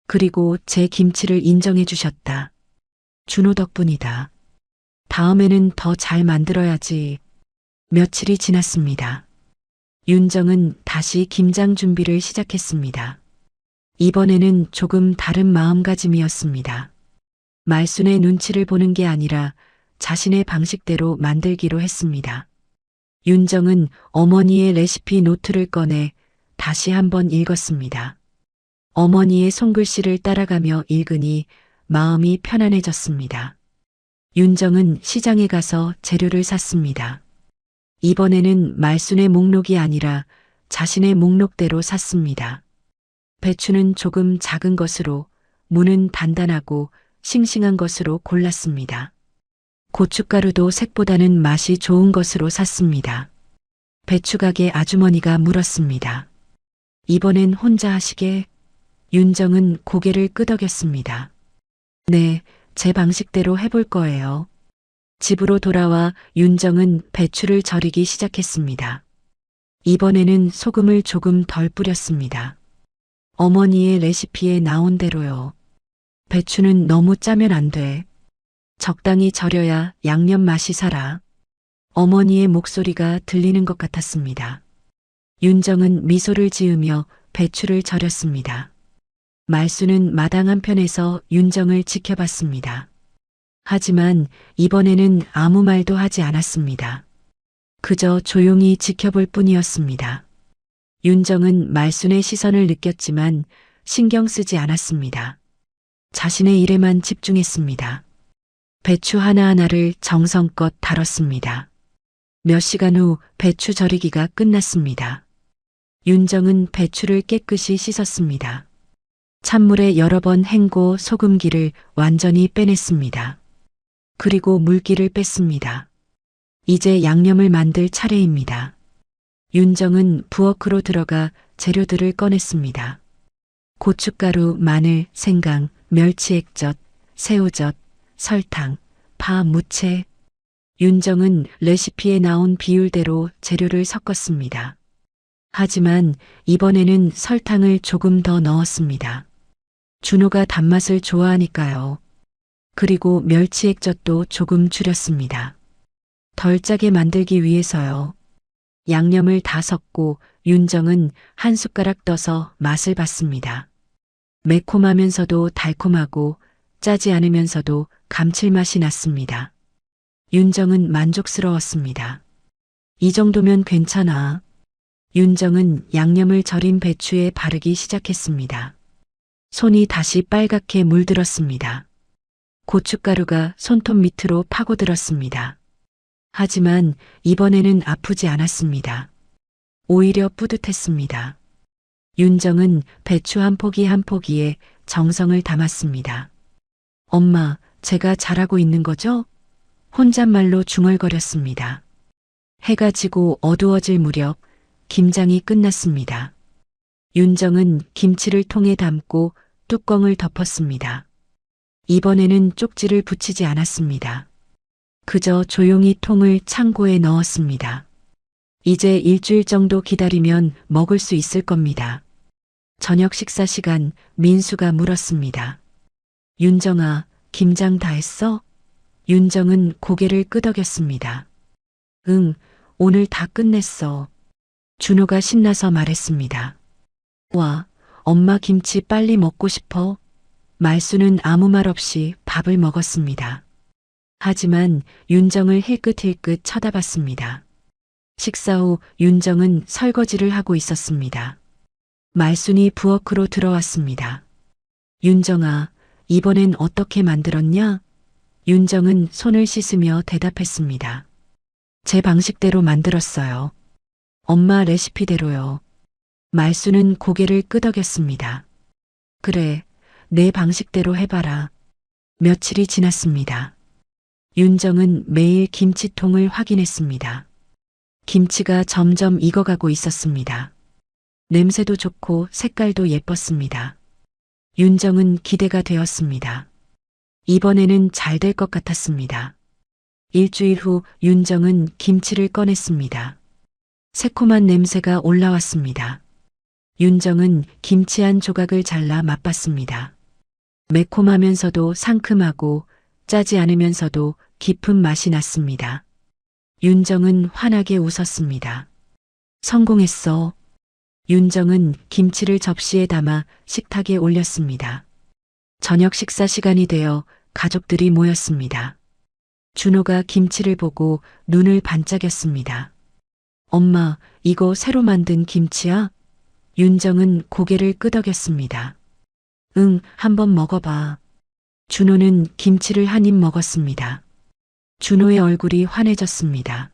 그리고 제 김치를 인정해 주셨다. 준호 덕분이다. 다음에는 더 잘 만들어야지. 며칠이 지났습니다. 윤정은 다시 김장 준비를 시작했습니다. 이번에는 조금 다른 마음가짐이었습니다. 말순의 눈치를 보는 게 아니라 자신의 방식대로 만들기로 했습니다. 윤정은 어머니의 레시피 노트를 꺼내 다시 한번 읽었습니다. 어머니의 손글씨를 따라가며 읽으니 마음이 편안해졌습니다. 윤정은 시장에 가서 재료를 샀습니다. 이번에는 말순의 목록이 아니라 자신의 목록대로 샀습니다. 배추는 조금 작은 것으로, 무는 단단하고 싱싱한 것으로 골랐습니다. 고춧가루도 색보다는 맛이 좋은 것으로 샀습니다. 배추가게 아주머니가 물었습니다. 이번엔 혼자 하시게? 윤정은 고개를 끄덕였습니다. 네, 제 방식대로 해볼 거예요. 집으로 돌아와 윤정은 배추를 절이기 시작했습니다. 이번에는 소금을 조금 덜 뿌렸습니다. 어머니의 레시피에 나온 대로요. 배추는 너무 짜면 안 돼. 적당히 절여야 양념 맛이 살아. 어머니의 목소리가 들리는 것 같았습니다. 윤정은 미소를 지으며 배추를 절였습니다. 말순은 마당 한편에서 윤정을 지켜봤습니다. 하지만 이번에는 아무 말도 하지 않았습니다. 그저 조용히 지켜볼 뿐이었습니다. 윤정은 말순의 시선을 느꼈지만 신경 쓰지 않았습니다. 자신의 일에만 집중했습니다. 배추 하나하나를 정성껏 다뤘습니다. 몇 시간 후 배추 절이기가 끝났습니다. 윤정은 배추를 깨끗이 씻었습니다. 찬물에 여러 번 헹고 소금기를 완전히 빼냈습니다. 그리고 물기를 뺐습니다. 이제 양념을 만들 차례입니다. 윤정은 부엌으로 들어가 재료들을 꺼냈습니다. 고춧가루, 마늘, 생강, 멸치액젓, 새우젓, 설탕, 파, 무채. 윤정은 레시피에 나온 비율대로 재료를 섞었습니다. 하지만 이번에는 설탕을 조금 더 넣었습니다. 준호가 단맛을 좋아하니까요. 그리고 멸치액젓도 조금 줄였습니다. 덜 짜게 만들기 위해서요. 양념을 다 섞고 윤정은 한 숟가락 떠서 맛을 봤습니다. 매콤하면서도 달콤하고 짜지 않으면서도 감칠맛이 났습니다. 윤정은 만족스러웠습니다. 이 정도면 괜찮아. 윤정은 양념을 절인 배추에 바르기 시작했습니다. 손이 다시 빨갛게 물들었습니다. 고춧가루가 손톱 밑으로 파고들었습니다. 하지만 이번에는 아프지 않았습니다. 오히려 뿌듯했습니다. 윤정은 배추 한 포기 한 포기에 정성을 담았습니다. 엄마, 제가 잘하고 있는 거죠? 혼잣말로 중얼거렸습니다. 해가 지고 어두워질 무렵 김장이 끝났습니다. 윤정은 김치를 통에 담고 뚜껑을 덮었습니다. 이번에는 쪽지를 붙이지 않았습니다. 그저 조용히 통을 창고에 넣었습니다. 이제 일주일 정도 기다리면 먹을 수 있을 겁니다. 저녁 식사 시간 민수가 물었습니다. 윤정아, 김장 다 했어? 윤정은 고개를 끄덕였습니다. 응, 오늘 다 끝냈어. 준호가 신나서 말했습니다. 와, 엄마 김치 빨리 먹고 싶어. 말순은 아무 말 없이 밥을 먹었습니다. 하지만 윤정을 힐끗힐끗 쳐다봤습니다. 식사 후 윤정은 설거지를 하고 있었습니다. 말순이 부엌으로 들어왔습니다. 윤정아, 이번엔 어떻게 만들었냐? 윤정은 손을 씻으며 대답했습니다. 제 방식대로 만들었어요. 엄마 레시피대로요. 말순은 고개를 끄덕였습니다. 그래, 내 방식대로 해봐라. 며칠이 지났습니다. 윤정은 매일 김치통을 확인했습니다. 김치가 점점 익어가고 있었습니다. 냄새도 좋고 색깔도 예뻤습니다. 윤정은 기대가 되었습니다. 이번에는 잘 될 것 같았습니다. 일주일 후 윤정은 김치를 꺼냈습니다. 새콤한 냄새가 올라왔습니다. 윤정은 김치 한 조각을 잘라 맛봤습니다. 매콤하면서도 상큼하고 짜지 않으면서도 깊은 맛이 났습니다. 윤정은 환하게 웃었습니다. 성공했어. 윤정은 김치를 접시에 담아 식탁에 올렸습니다. 저녁 식사 시간이 되어 가족들이 모였습니다. 준호가 김치를 보고 눈을 반짝였습니다. 엄마, 이거 새로 만든 김치야? 윤정은 고개를 끄덕였습니다. 응, 한번 먹어봐. 준호는 김치를 한 입 먹었습니다. 준호의 얼굴이 환해졌습니다.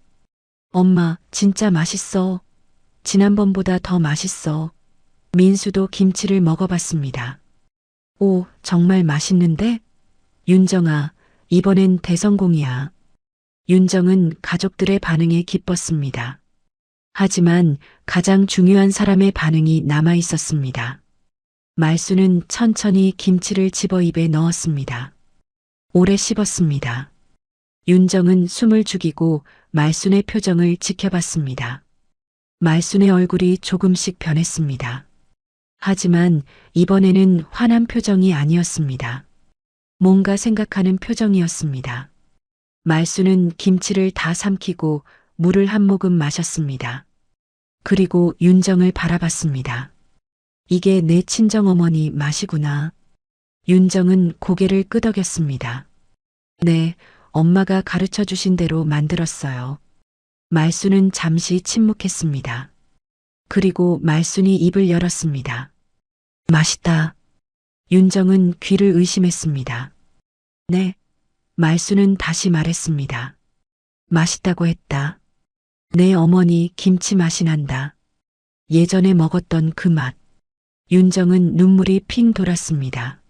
엄마, 진짜 맛있어. 지난번보다 더 맛있어. 민수도 김치를 먹어봤습니다. 오, 정말 맛있는데? 윤정아, 이번엔 대성공이야. 윤정은 가족들의 반응에 기뻤습니다. 하지만 가장 중요한 사람의 반응이 남아 있었습니다. 말수는 천천히 김치를 집어 입에 넣었습니다. 오래 씹었습니다. 윤정은 숨을 죽이고 말순의 표정을 지켜봤습니다. 말순의 얼굴이 조금씩 변했습니다. 하지만 이번에는 화난 표정이 아니었습니다. 뭔가 생각하는 표정이었습니다. 말수는 김치를 다 삼키고 물을 한 모금 마셨습니다. 그리고 윤정을 바라봤습니다. 이게 내 친정어머니 맛이구나. 윤정은 고개를 끄덕였습니다. 네, 엄마가 가르쳐 주신 대로 만들었어요. 말수는 잠시 침묵했습니다. 그리고 말순이 입을 열었습니다. 맛있다. 윤정은 귀를 의심했습니다. 네. 말수는 다시 말했습니다. 맛있다고 했다. 내 어머니 김치 맛이 난다. 예전에 먹었던 그 맛. 윤정은 눈물이 핑 돌았습니다.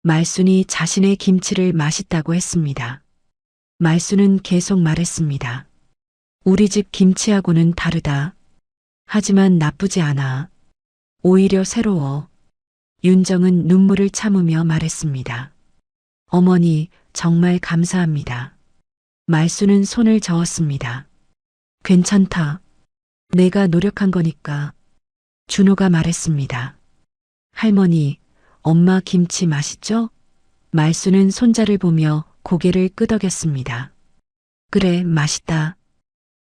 말순이 자신의 김치를 맛있다고 했습니다. 말순은 계속 말했습니다. 우리 집 김치하고는 다르다. 하지만 나쁘지 않아. 오히려 새로워. 윤정은 눈물을 참으며 말했습니다. 어머니, 정말 감사합니다. 말수는 손을 저었습니다. 괜찮다. 내가 노력한 거니까. 준호가 말했습니다. 할머니, 엄마 김치 맛있죠? 말수는 손자를 보며 고개를 끄덕였습니다. 그래, 맛있다.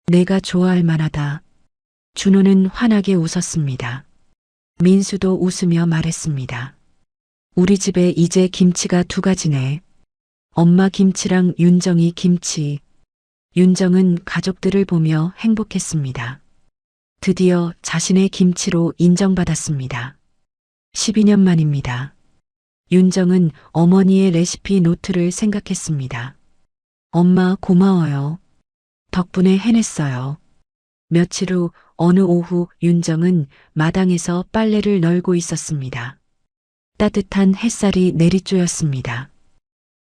내가 좋아할 만하다. 준호는 환하게 웃었습니다. 민수도 웃으며 말했습니다. 우리 집에 이제 김치가 두 가지네. 엄마 김치랑 윤정이 김치. 윤정은 가족들을 보며 행복했습니다. 드디어 자신의 김치로 인정받았습니다. 12년 만입니다. 윤정은 어머니의 레시피 노트를 생각했습니다. 엄마 고마워요. 덕분에 해냈어요. 며칠 후 어느 오후 윤정은 마당에서 빨래를 널고 있었습니다. 따뜻한 햇살이 내리쬐었습니다.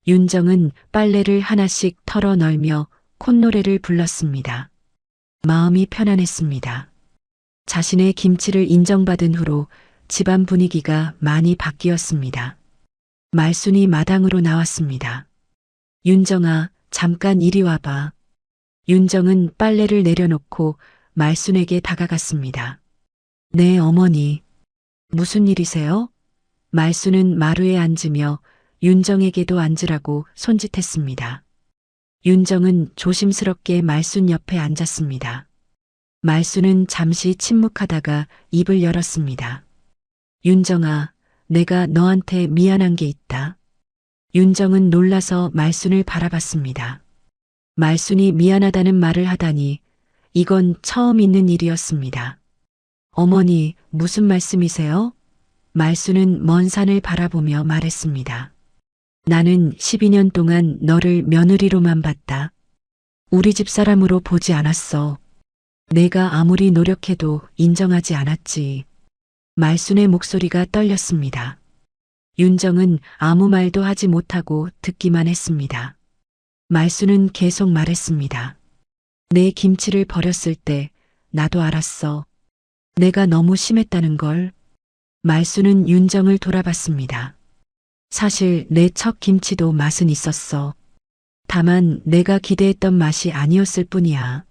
윤정은 빨래를 하나씩 털어 널며 콧노래를 불렀습니다. 마음이 편안했습니다. 자신의 김치를 인정받은 후로 집안 분위기가 많이 바뀌었습니다. 말순이 마당으로 나왔습니다. 윤정아, 잠깐 이리 와봐. 윤정은 빨래를 내려놓고 말순에게 다가갔습니다. 네, 어머니. 무슨 일이세요? 말순은 마루에 앉으며 윤정에게도 앉으라고 손짓했습니다. 윤정은 조심스럽게 말순 옆에 앉았습니다. 말순은 잠시 침묵하다가 입을 열었습니다. 윤정아, 내가 너한테 미안한 게 있다. 윤정은 놀라서 말순을 바라봤습니다. 말순이 미안하다는 말을 하다니 이건 처음 있는 일이었습니다. 어머니, 무슨 말씀이세요? 말순은 먼 산을 바라보며 말했습니다. 나는 12년 동안 너를 며느리로만 봤다. 우리 집 사람으로 보지 않았어. 내가 아무리 노력해도 인정하지 않았지. 말순의 목소리가 떨렸습니다. 윤정은 아무 말도 하지 못하고 듣기만 했습니다. 말순은 계속 말했습니다. 내 김치를 버렸을 때 나도 알았어. 내가 너무 심했다는 걸. 말순은 윤정을 돌아봤습니다. 사실 내 첫 김치도 맛은 있었어. 다만 내가 기대했던 맛이 아니었을 뿐이야.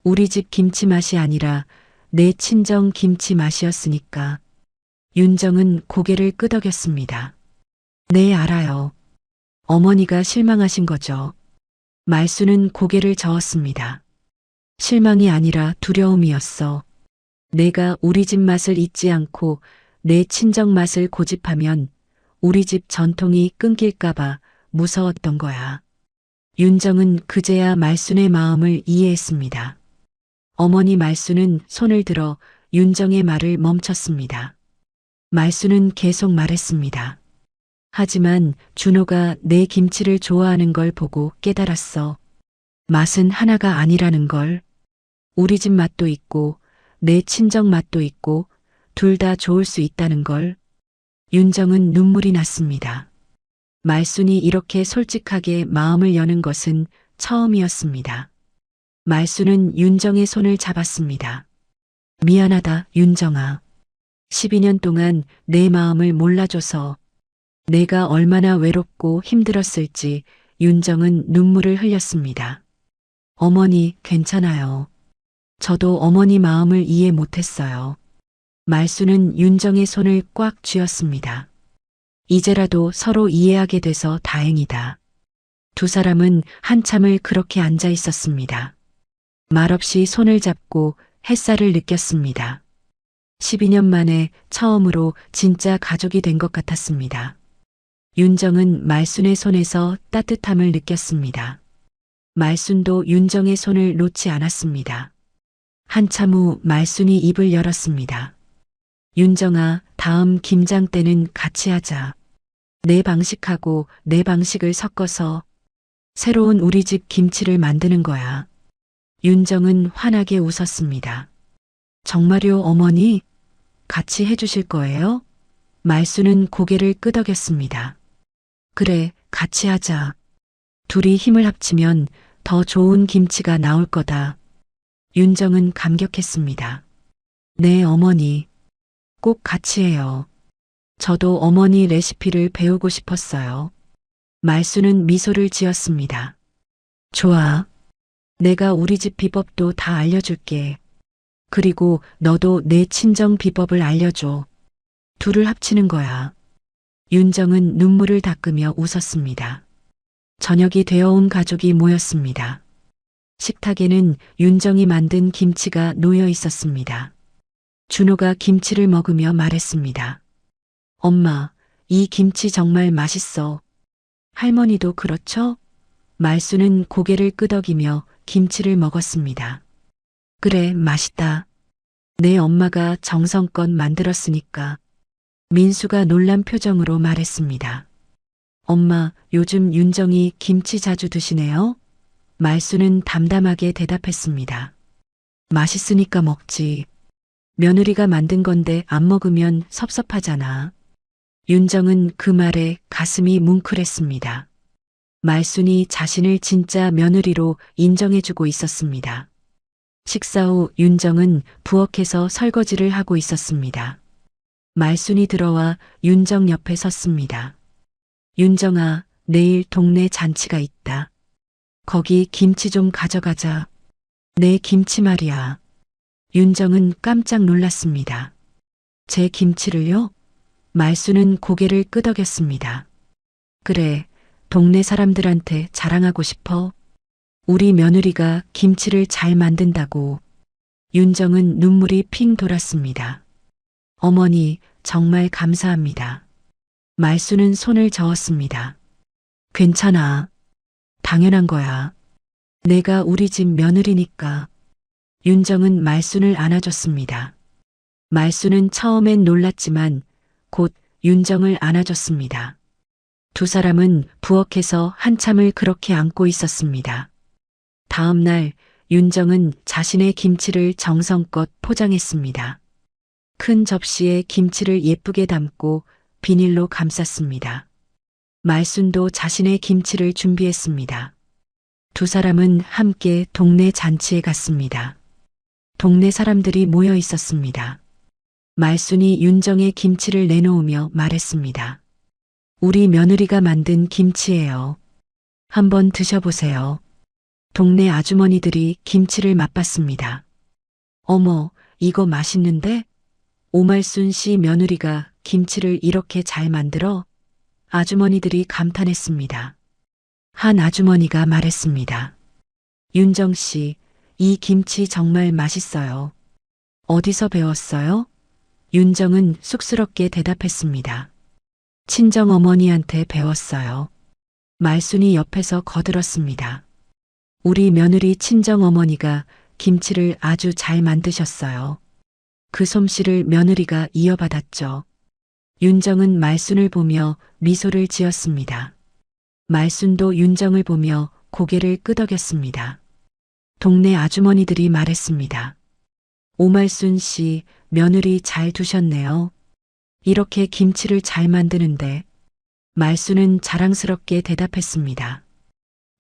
우리 집 김치 맛이 아니라 내 친정 김치 맛이었으니까. 윤정은 고개를 끄덕였습니다. 네, 알아요. 어머니가 실망하신 거죠. 말순은 고개를 저었습니다. 실망이 아니라 두려움이었어. 내가 우리 집 맛을 잊지 않고 내 친정 맛을 고집하면 우리 집 전통이 끊길까봐 무서웠던 거야. 윤정은 그제야 말순의 마음을 이해했습니다. 어머니 말순은 손을 들어 윤정의 말을 멈췄습니다. 말순은 계속 말했습니다. 하지만 준호가 내 김치를 좋아하는 걸 보고 깨달았어. 맛은 하나가 아니라는 걸. 우리 집 맛도 있고 내 친정 맛도 있고 둘 다 좋을 수 있다는 걸. 윤정은 눈물이 났습니다. 말순이 이렇게 솔직하게 마음을 여는 것은 처음이었습니다. 말순은 윤정의 손을 잡았습니다. 미안하다, 윤정아. 12년 동안 내 마음을 몰라줘서 내가 얼마나 외롭고 힘들었을지. 윤정은 눈물을 흘렸습니다. 어머니, 괜찮아요. 저도 어머니 마음을 이해 못했어요. 말순은 윤정의 손을 꽉 쥐었습니다. 이제라도 서로 이해하게 돼서 다행이다. 두 사람은 한참을 그렇게 앉아 있었습니다. 말없이 손을 잡고 햇살을 느꼈습니다. 12년 만에 처음으로 진짜 가족이 된 것 같았습니다. 윤정은 말순의 손에서 따뜻함을 느꼈습니다. 말순도 윤정의 손을 놓지 않았습니다. 한참 후 말순이 입을 열었습니다. 윤정아, 다음 김장 때는 같이 하자. 내 방식하고 내 방식을 섞어서 새로운 우리 집 김치를 만드는 거야. 윤정은 환하게 웃었습니다. 정말요, 어머니? 같이 해주실 거예요? 말순은 고개를 끄덕였습니다. 그래, 같이 하자. 둘이 힘을 합치면 더 좋은 김치가 나올 거다. 윤정은 감격했습니다. 네, 어머니. 꼭 같이 해요. 저도 어머니 레시피를 배우고 싶었어요. 말순은 미소를 지었습니다. 좋아. 내가 우리 집 비법도 다 알려줄게. 그리고 너도 내 친정 비법을 알려줘. 둘을 합치는 거야. 윤정은 눈물을 닦으며 웃었습니다. 저녁이 되어온 가족이 모였습니다. 식탁에는 윤정이 만든 김치가 놓여 있었습니다. 준호가 김치를 먹으며 말했습니다. 엄마, 이 김치 정말 맛있어. 할머니도 그렇죠? 말순은 고개를 끄덕이며 김치를 먹었습니다. 그래, 맛있다. 내 엄마가 정성껏 만들었으니까. 민수가 놀란 표정으로 말했습니다. 엄마, 요즘 윤정이 김치 자주 드시네요? 말순은 담담하게 대답했습니다. 맛있으니까 먹지. 며느리가 만든 건데 안 먹으면 섭섭하잖아. 윤정은 그 말에 가슴이 뭉클했습니다. 말순이 자신을 진짜 며느리로 인정해주고 있었습니다. 식사 후 윤정은 부엌에서 설거지를 하고 있었습니다. 말순이 들어와 윤정 옆에 섰습니다. 윤정아, 내일 동네 잔치가 있다. 거기 김치 좀 가져가자. 내 김치 말이야. 윤정은 깜짝 놀랐습니다. 제 김치를요? 말순은 고개를 끄덕였습니다. 그래, 동네 사람들한테 자랑하고 싶어. 우리 며느리가 김치를 잘 만든다고. 윤정은 눈물이 핑 돌았습니다. 어머니, 정말 감사합니다. 말순은 손을 저었습니다. 괜찮아. 당연한 거야. 내가 우리 집 며느리니까. 윤정은 말순을 안아줬습니다. 말순은 처음엔 놀랐지만 곧 윤정을 안아줬습니다. 두 사람은 부엌에서 한참을 그렇게 안고 있었습니다. 다음 날 윤정은 자신의 김치를 정성껏 포장했습니다. 큰 접시에 김치를 예쁘게 담고 비닐로 감쌌습니다. 말순도 자신의 김치를 준비했습니다. 두 사람은 함께 동네 잔치에 갔습니다. 동네 사람들이 모여 있었습니다. 말순이 윤정의 김치를 내놓으며 말했습니다. 우리 며느리가 만든 김치예요. 한번 드셔보세요. 동네 아주머니들이 김치를 맛봤습니다. 어머, 이거 맛있는데? 오말순 씨 며느리가 김치를 이렇게 잘 만들어? 아주머니들이 감탄했습니다. 한 아주머니가 말했습니다. 윤정 씨, 이 김치 정말 맛있어요. 어디서 배웠어요? 윤정은 쑥스럽게 대답했습니다. 친정 어머니한테 배웠어요. 말순이 옆에서 거들었습니다. 우리 며느리 친정 어머니가 김치를 아주 잘 만드셨어요. 그 솜씨를 며느리가 이어받았죠. 윤정은 말순을 보며 미소를 지었습니다. 말순도 윤정을 보며 고개를 끄덕였습니다. 동네 아주머니들이 말했습니다. 오말순 씨, 며느리 잘 두셨네요. 이렇게 김치를 잘 만드는데. 말순은 자랑스럽게 대답했습니다.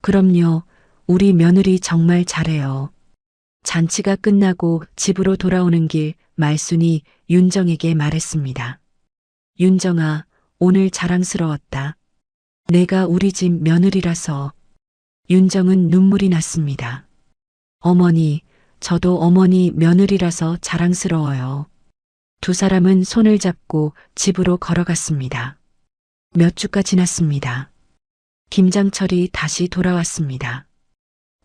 그럼요, 우리 며느리 정말 잘해요. 잔치가 끝나고 집으로 돌아오는 길 말순이 윤정에게 말했습니다. 윤정아, 오늘 자랑스러웠다. 내가 우리 집 며느리라서. 윤정은 눈물이 났습니다. 어머니, 저도 어머니 며느리라서 자랑스러워요. 두 사람은 손을 잡고 집으로 걸어갔습니다. 몇 주가 지났습니다. 김장철이 다시 돌아왔습니다.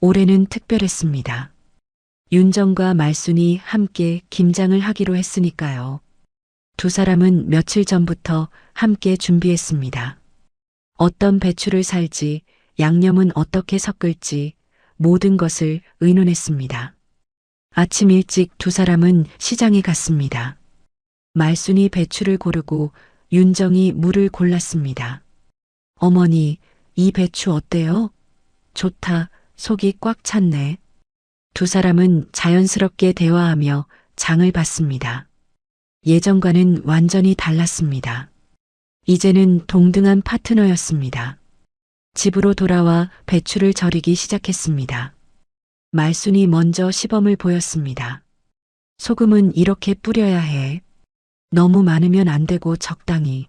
올해는 특별했습니다. 윤정과 말순이 함께 김장을 하기로 했으니까요. 두 사람은 며칠 전부터 함께 준비했습니다. 어떤 배추를 살지, 양념은 어떻게 섞을지 모든 것을 의논했습니다. 아침 일찍 두 사람은 시장에 갔습니다. 말순이 배추를 고르고 윤정이 물을 골랐습니다. 어머니, 이 배추 어때요? 좋다, 속이 꽉 찼네. 두 사람은 자연스럽게 대화하며 장을 봤습니다. 예전과는 완전히 달랐습니다. 이제는 동등한 파트너였습니다. 집으로 돌아와 배추를 절이기 시작했습니다. 말순이 먼저 시범을 보였습니다. 소금은 이렇게 뿌려야 해. 너무 많으면 안 되고 적당히.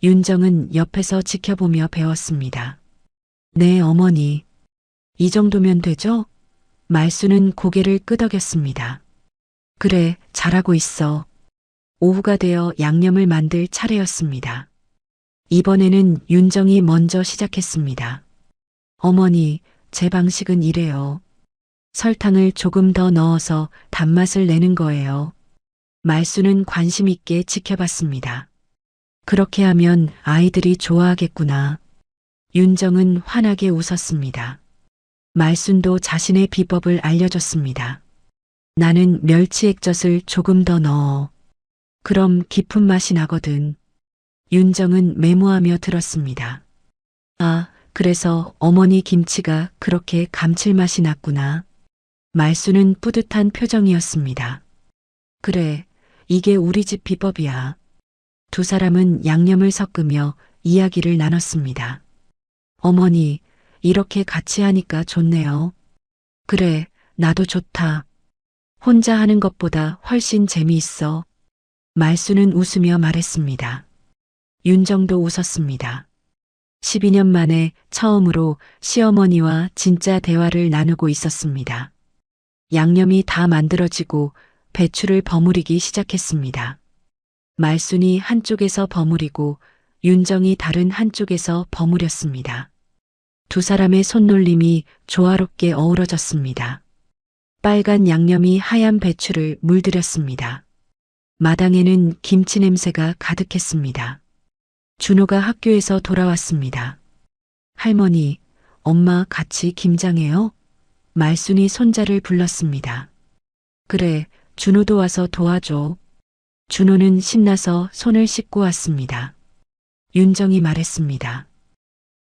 윤정은 옆에서 지켜보며 배웠습니다. 네, 어머니. 이 정도면 되죠? 말순은 고개를 끄덕였습니다. 그래, 잘하고 있어. 오후가 되어 양념을 만들 차례였습니다. 이번에는 윤정이 먼저 시작했습니다. 어머니, 제 방식은 이래요. 설탕을 조금 더 넣어서 단맛을 내는 거예요. 말순은 관심 있게 지켜봤습니다. 그렇게 하면 아이들이 좋아하겠구나. 윤정은 환하게 웃었습니다. 말순도 자신의 비법을 알려줬습니다. 나는 멸치 액젓을 조금 더 넣어. 그럼 깊은 맛이 나거든. 윤정은 메모하며 들었습니다. 아, 그래서 어머니 김치가 그렇게 감칠맛이 났구나. 말순은 뿌듯한 표정이었습니다. 그래, 이게 우리 집 비법이야. 두 사람은 양념을 섞으며 이야기를 나눴습니다. 어머니, 이렇게 같이 하니까 좋네요. 그래, 나도 좋다. 혼자 하는 것보다 훨씬 재미있어. 말순은 웃으며 말했습니다. 윤정도 웃었습니다. 12년 만에 처음으로 시어머니와 진짜 대화를 나누고 있었습니다. 양념이 다 만들어지고 배추를 버무리기 시작했습니다. 말순이 한쪽에서 버무리고 윤정이 다른 한쪽에서 버무렸습니다. 두 사람의 손놀림이 조화롭게 어우러졌습니다. 빨간 양념이 하얀 배추를 물들였습니다. 마당에는 김치 냄새가 가득했습니다. 준호가 학교에서 돌아왔습니다. 할머니, 엄마 같이 김장해요? 말순이 손자를 불렀습니다. 그래, 준호도 와서 도와줘. 준호는 신나서 손을 씻고 왔습니다. 윤정이 말했습니다.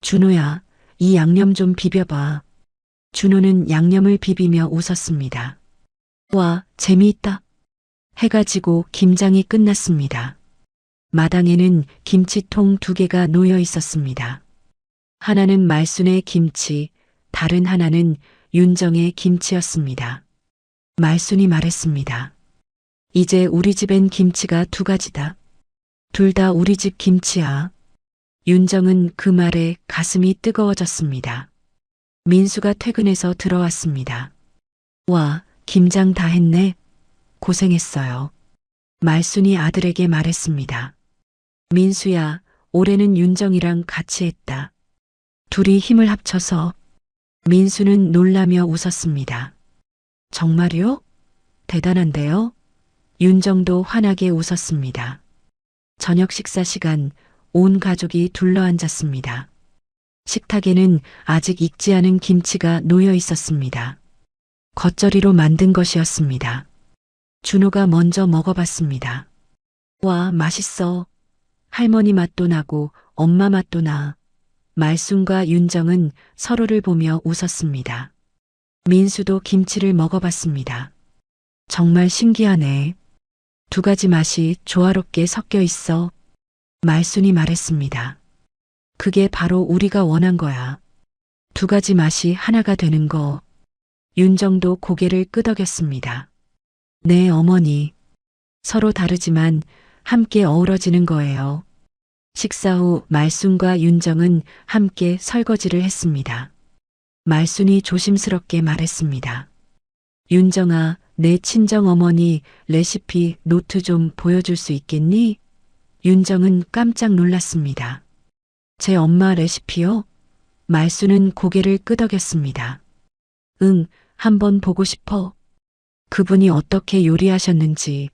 준호야, 이 양념 좀 비벼봐. 준호는 양념을 비비며 웃었습니다. 와, 재미있다. 해가 지고 김장이 끝났습니다. 마당에는 김치통 2개가 놓여 있었습니다. 하나는 말순의 김치, 다른 하나는 윤정의 김치였습니다. 말순이 말했습니다. 이제 우리 집엔 김치가 2가지다. 둘 다 우리 집 김치야. 윤정은 그 말에 가슴이 뜨거워졌습니다. 민수가 퇴근해서 들어왔습니다. 와, 김장 다 했네. 고생했어요. 말순이 아들에게 말했습니다. 민수야, 올해는 윤정이랑 같이 했다. 둘이 힘을 합쳐서. 민수는 놀라며 웃었습니다. 정말요? 대단한데요? 윤정도 환하게 웃었습니다. 저녁 식사 시간, 온 가족이 둘러앉았습니다. 식탁에는 아직 익지 않은 김치가 놓여 있었습니다. 겉절이로 만든 것이었습니다. 준호가 먼저 먹어봤습니다. 와, 맛있어. 할머니 맛도 나고 엄마 맛도 나. 말순과 윤정은 서로를 보며 웃었습니다. 민수도 김치를 먹어봤습니다. 정말 신기하네. 두 가지 맛이 조화롭게 섞여 있어. 말순이 말했습니다. 그게 바로 우리가 원한 거야. 두 가지 맛이 하나가 되는 거. 윤정도 고개를 끄덕였습니다. 네, 어머니. 서로 다르지만 함께 어우러지는 거예요. 식사 후 말순과 윤정은 함께 설거지를 했습니다. 말순이 조심스럽게 말했습니다. 윤정아, 내 친정 어머니 레시피 노트 좀 보여줄 수 있겠니? 윤정은 깜짝 놀랐습니다. 제 엄마 레시피요? 말순은 고개를 끄덕였습니다. 응, 한번 보고 싶어. 그분이 어떻게 요리하셨는지.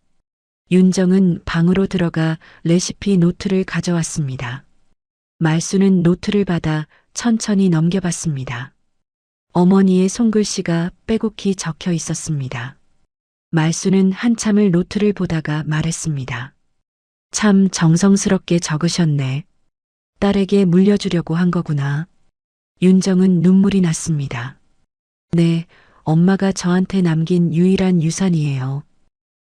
윤정은 방으로 들어가 레시피 노트를 가져왔습니다. 말순은 노트를 받아 천천히 넘겨봤습니다. 어머니의 손글씨가 빼곡히 적혀 있었습니다. 말순은 한참을 노트를 보다가 말했습니다. 참 정성스럽게 적으셨네. 딸에게 물려주려고 한 거구나. 윤정은 눈물이 났습니다. 네, 엄마가 저한테 남긴 유일한 유산이에요.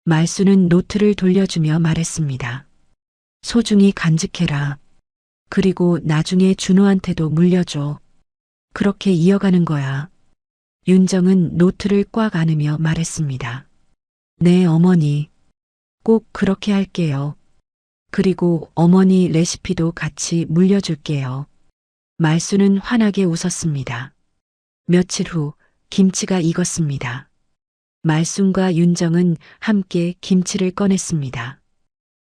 말순은 노트를 돌려주며 말했습니다. 소중히 간직해라. 그리고 나중에 준호한테도 물려줘. 그렇게 이어가는 거야. 윤정은 노트를 꽉 안으며 말했습니다. 네, 어머니. 꼭 그렇게 할게요. 그리고 어머니 레시피도 같이 물려줄게요. 말순은 환하게 웃었습니다. 며칠 후 김치가 익었습니다. 말순과 윤정은 함께 김치를 꺼냈습니다.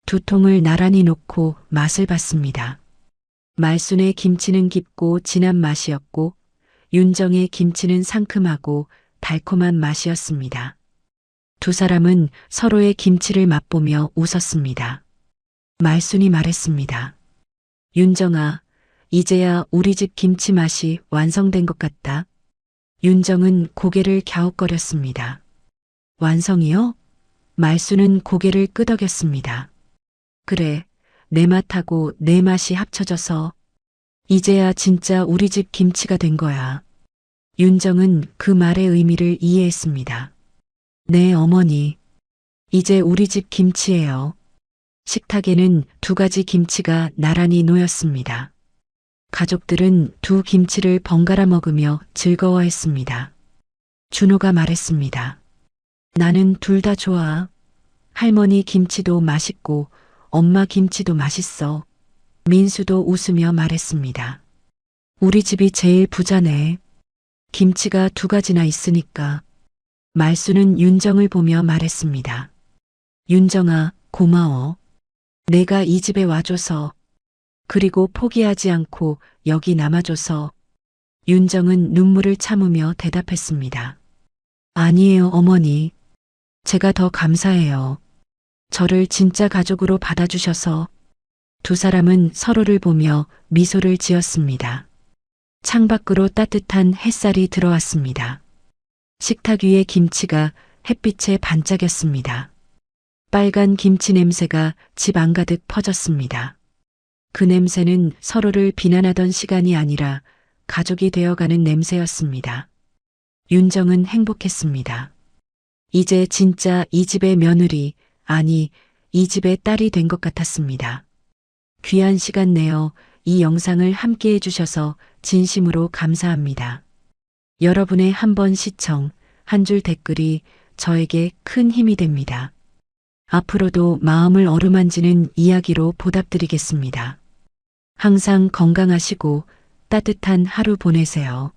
두 통을 나란히 놓고 맛을 봤습니다. 말순의 김치는 깊고 진한 맛이었고 윤정의 김치는 상큼하고 달콤한 맛이었습니다. 두 사람은 서로의 김치를 맛보며 웃었습니다. 말순이 말했습니다. 윤정아, 이제야 우리 집 김치 맛이 완성된 것 같다. 윤정은 고개를 갸웃거렸습니다. 완성이요? 말순은 고개를 끄덕였습니다. 그래, 내 맛하고 내 맛이 합쳐져서 이제야 진짜 우리 집 김치가 된 거야. 윤정은 그 말의 의미를 이해했습니다. 네, 어머니. 이제 우리 집 김치예요. 식탁에는 두 가지 김치가 나란히 놓였습니다. 가족들은 두 김치를 번갈아 먹으며 즐거워했습니다. 준호가 말했습니다. 나는 둘 다 좋아. 할머니 김치도 맛있고 엄마 김치도 맛있어. 민수도 웃으며 말했습니다. 우리 집이 제일 부자네. 김치가 두 가지나 있으니까. 말순은 윤정을 보며 말했습니다. 윤정아, 고마워. 내가 이 집에 와줘서. 그리고 포기하지 않고 여기 남아줘서. 윤정은 눈물을 참으며 대답했습니다. 아니에요, 어머니. 제가 더 감사해요. 저를 진짜 가족으로 받아주셔서. 두 사람은 서로를 보며 미소를 지었습니다. 창밖으로 따뜻한 햇살이 들어왔습니다. 식탁 위의 김치가 햇빛에 반짝였습니다. 빨간 김치 냄새가 집 안가득 퍼졌습니다. 그 냄새는 서로를 비난하던 시간이 아니라 가족이 되어가는 냄새였습니다. 윤정은 행복했습니다. 이제 진짜 이 집의 며느리, 아니, 이 집의 딸이 된 것 같았습니다. 귀한 시간 내어 이 영상을 함께 해주셔서 진심으로 감사합니다. 여러분의 한 번 시청, 한 줄 댓글이 저에게 큰 힘이 됩니다. 앞으로도 마음을 어루만지는 이야기로 보답드리겠습니다. 항상 건강하시고 따뜻한 하루 보내세요.